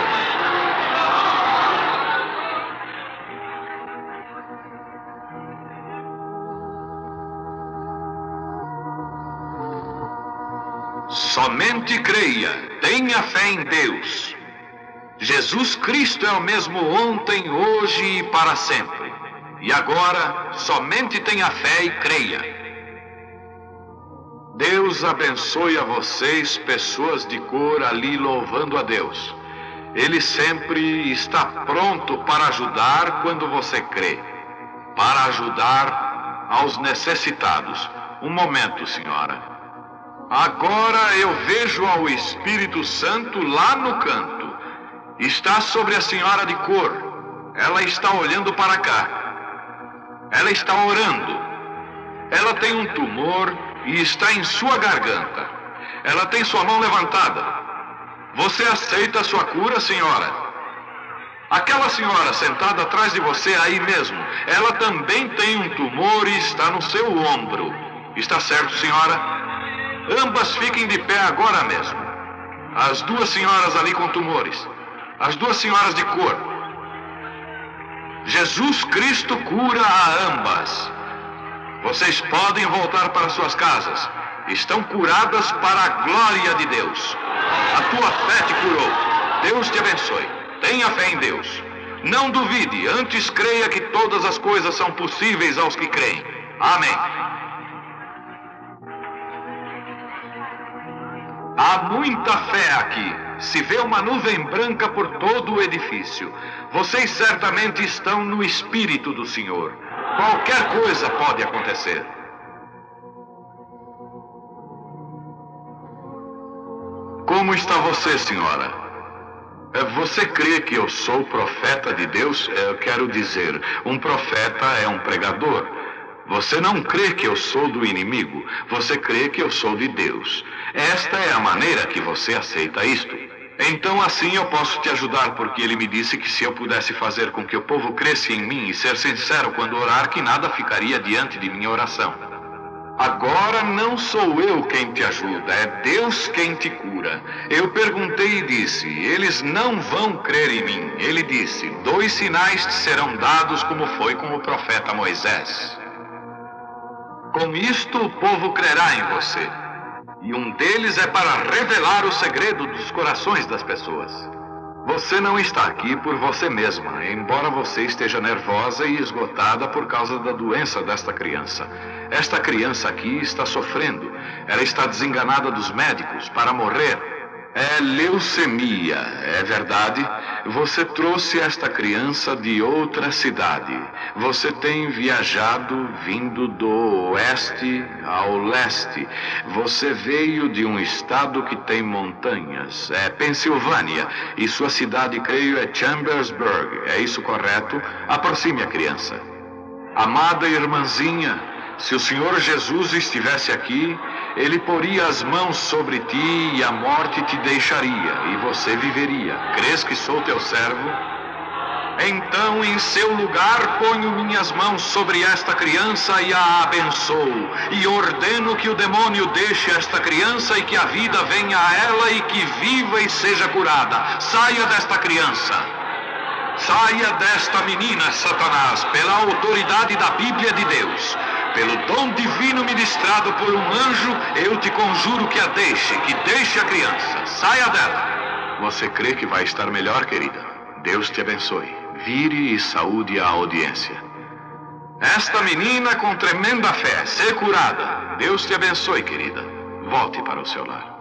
Somente creia, tenha fé em Deus. Jesus Cristo é o mesmo ontem, hoje e para sempre. E agora, somente tenha fé e creia. Deus abençoe a vocês, pessoas de cor ali louvando a Deus. Ele sempre está pronto para ajudar quando você crê. Para ajudar aos necessitados. Um momento, senhora. Agora eu vejo ao Espírito Santo lá no canto. Está sobre a senhora de cor. Ela está olhando para cá. Ela está orando. Ela tem um tumor e está em sua garganta. Ela tem sua mão levantada. Você aceita a sua cura, senhora? Aquela senhora sentada atrás de você aí mesmo, ela também tem um tumor e está no seu ombro. Está certo, senhora? Ambas fiquem de pé agora mesmo. As duas senhoras ali com tumores. As duas senhoras de cor. Jesus Cristo cura a ambas. Vocês podem voltar para suas casas. Estão curadas para a glória de Deus. A tua fé te curou. Deus te abençoe. Tenha fé em Deus. Não duvide, antes creia que todas as coisas são possíveis aos que creem. Amém. Há muita fé aqui. Se vê uma nuvem branca por todo o edifício. Vocês certamente estão no Espírito do Senhor. Qualquer coisa pode acontecer. Como está você, senhora? Você crê que eu sou profeta de Deus? Eu quero dizer, um profeta é um pregador. Você não crê que eu sou do inimigo. Você crê que eu sou de Deus. Esta é a maneira que você aceita isto. Então assim eu posso te ajudar, porque ele me disse que se eu pudesse fazer com que o povo cresça em mim e ser sincero quando orar, que nada ficaria diante de minha oração. Agora não sou eu quem te ajuda, é Deus quem te cura. Eu perguntei e disse, eles não vão crer em mim. Ele disse, 2 sinais te serão dados como foi com o profeta Moisés. Com isto o povo crerá em você. E um deles é para revelar o segredo dos corações das pessoas. Você não está aqui por você mesma, embora você esteja nervosa e esgotada por causa da doença desta criança. Esta criança aqui está sofrendo. Ela está desenganada dos médicos para morrer. É leucemia, é verdade? Você trouxe esta criança de outra cidade. Você tem viajado vindo do oeste ao leste. Você veio de um estado que tem montanhas. É Pensilvânia. E sua cidade, creio, é Chambersburg. É isso correto? Aproxime a criança. Amada irmãzinha, se o Senhor Jesus estivesse aqui, Ele poria as mãos sobre ti e a morte te deixaria, e você viveria. Crês que sou teu servo? Então, em seu lugar, ponho minhas mãos sobre esta criança e a abençoo. E ordeno que o demônio deixe esta criança e que a vida venha a ela e que viva e seja curada. Saia desta criança. Saia desta menina, Satanás, pela autoridade da Bíblia de Deus. Pelo dom divino ministrado por um anjo, eu te conjuro que deixe a criança. Saia dela. Você crê que vai estar melhor, querida? Deus te abençoe. Vire e saúde a audiência. Esta menina com tremenda fé, ser curada. Deus te abençoe, querida. Volte para o seu lar.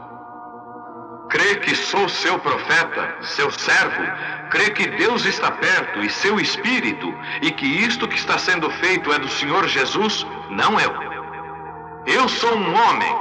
Crê que sou seu profeta, seu servo? Crê que Deus está perto e seu Espírito, e que isto que está sendo feito é do Senhor Jesus? Não eu. Eu sou um homem.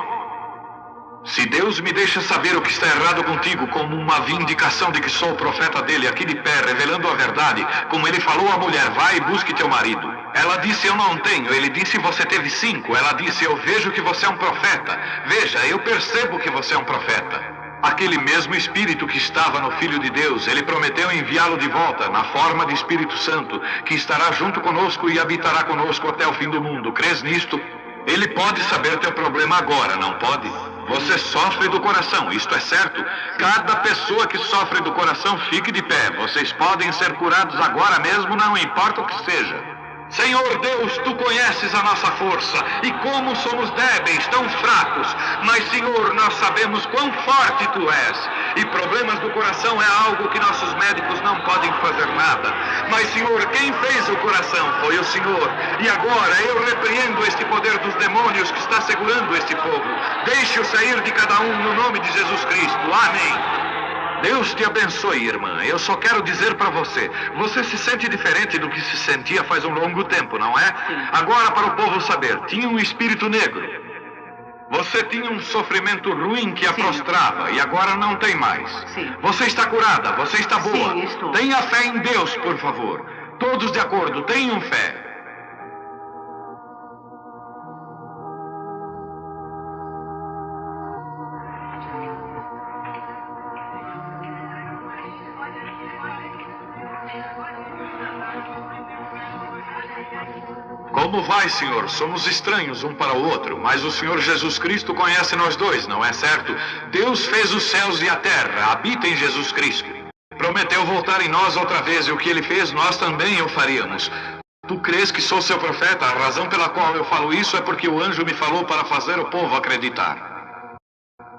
Se Deus me deixa saber o que está errado contigo, como uma vindicação de que sou o profeta dele, aqui de pé, revelando a verdade, como ele falou à mulher, vai e busque teu marido. Ela disse, eu não tenho. Ele disse, você teve 5. Ela disse, eu vejo que você é um profeta. Veja, eu percebo que você é um profeta. Aquele mesmo Espírito que estava no Filho de Deus, ele prometeu enviá-lo de volta, na forma de Espírito Santo, que estará junto conosco e habitará conosco até o fim do mundo. Crês nisto? Ele pode saber teu problema agora, não pode? Você sofre do coração, isto é certo? Cada pessoa que sofre do coração, fique de pé. Vocês podem ser curados agora mesmo, não importa o que seja. Senhor Deus, tu conheces a nossa força e como somos débeis, tão fracos. Mas, Senhor, nós sabemos quão forte tu és. E problemas do coração é algo que nossos médicos não podem fazer nada. Mas, Senhor, quem fez o coração foi o Senhor. E agora eu repreendo este poder dos demônios que está segurando este povo. Deixe-o sair de cada um no nome de Jesus Cristo. Amém. Deus te abençoe, irmã. Eu só quero dizer para você, você se sente diferente do que se sentia faz um longo tempo, não é? Sim. Agora, para o povo saber, tinha um espírito negro. Você tinha um sofrimento ruim que a prostrava e agora não tem mais. Sim. Você está curada, você está boa. Sim, estou. Tenha fé em Deus, por favor. Todos de acordo, tenham fé. Como vai, Senhor? Somos estranhos um para o outro, mas o Senhor Jesus Cristo conhece nós dois, não é certo? Deus fez os céus e a terra, habita em Jesus Cristo. Prometeu voltar em nós outra vez, e o que ele fez, nós também o faríamos. Tu crês que sou seu profeta? A razão pela qual eu falo isso é porque o anjo me falou para fazer o povo acreditar.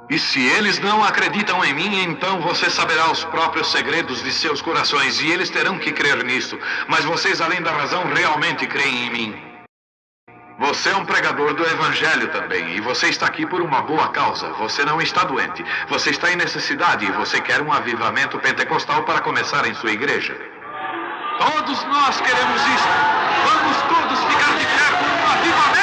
E se eles não acreditam em mim, então você saberá os próprios segredos de seus corações, e eles terão que crer nisso. Mas vocês, além da razão, realmente creem em mim. Você é um pregador do Evangelho também, e você está aqui por uma boa causa. Você não está doente. Você está em necessidade e você quer um avivamento pentecostal para começar em sua igreja. Todos nós queremos isso. Vamos todos ficar de pé por um avivamento.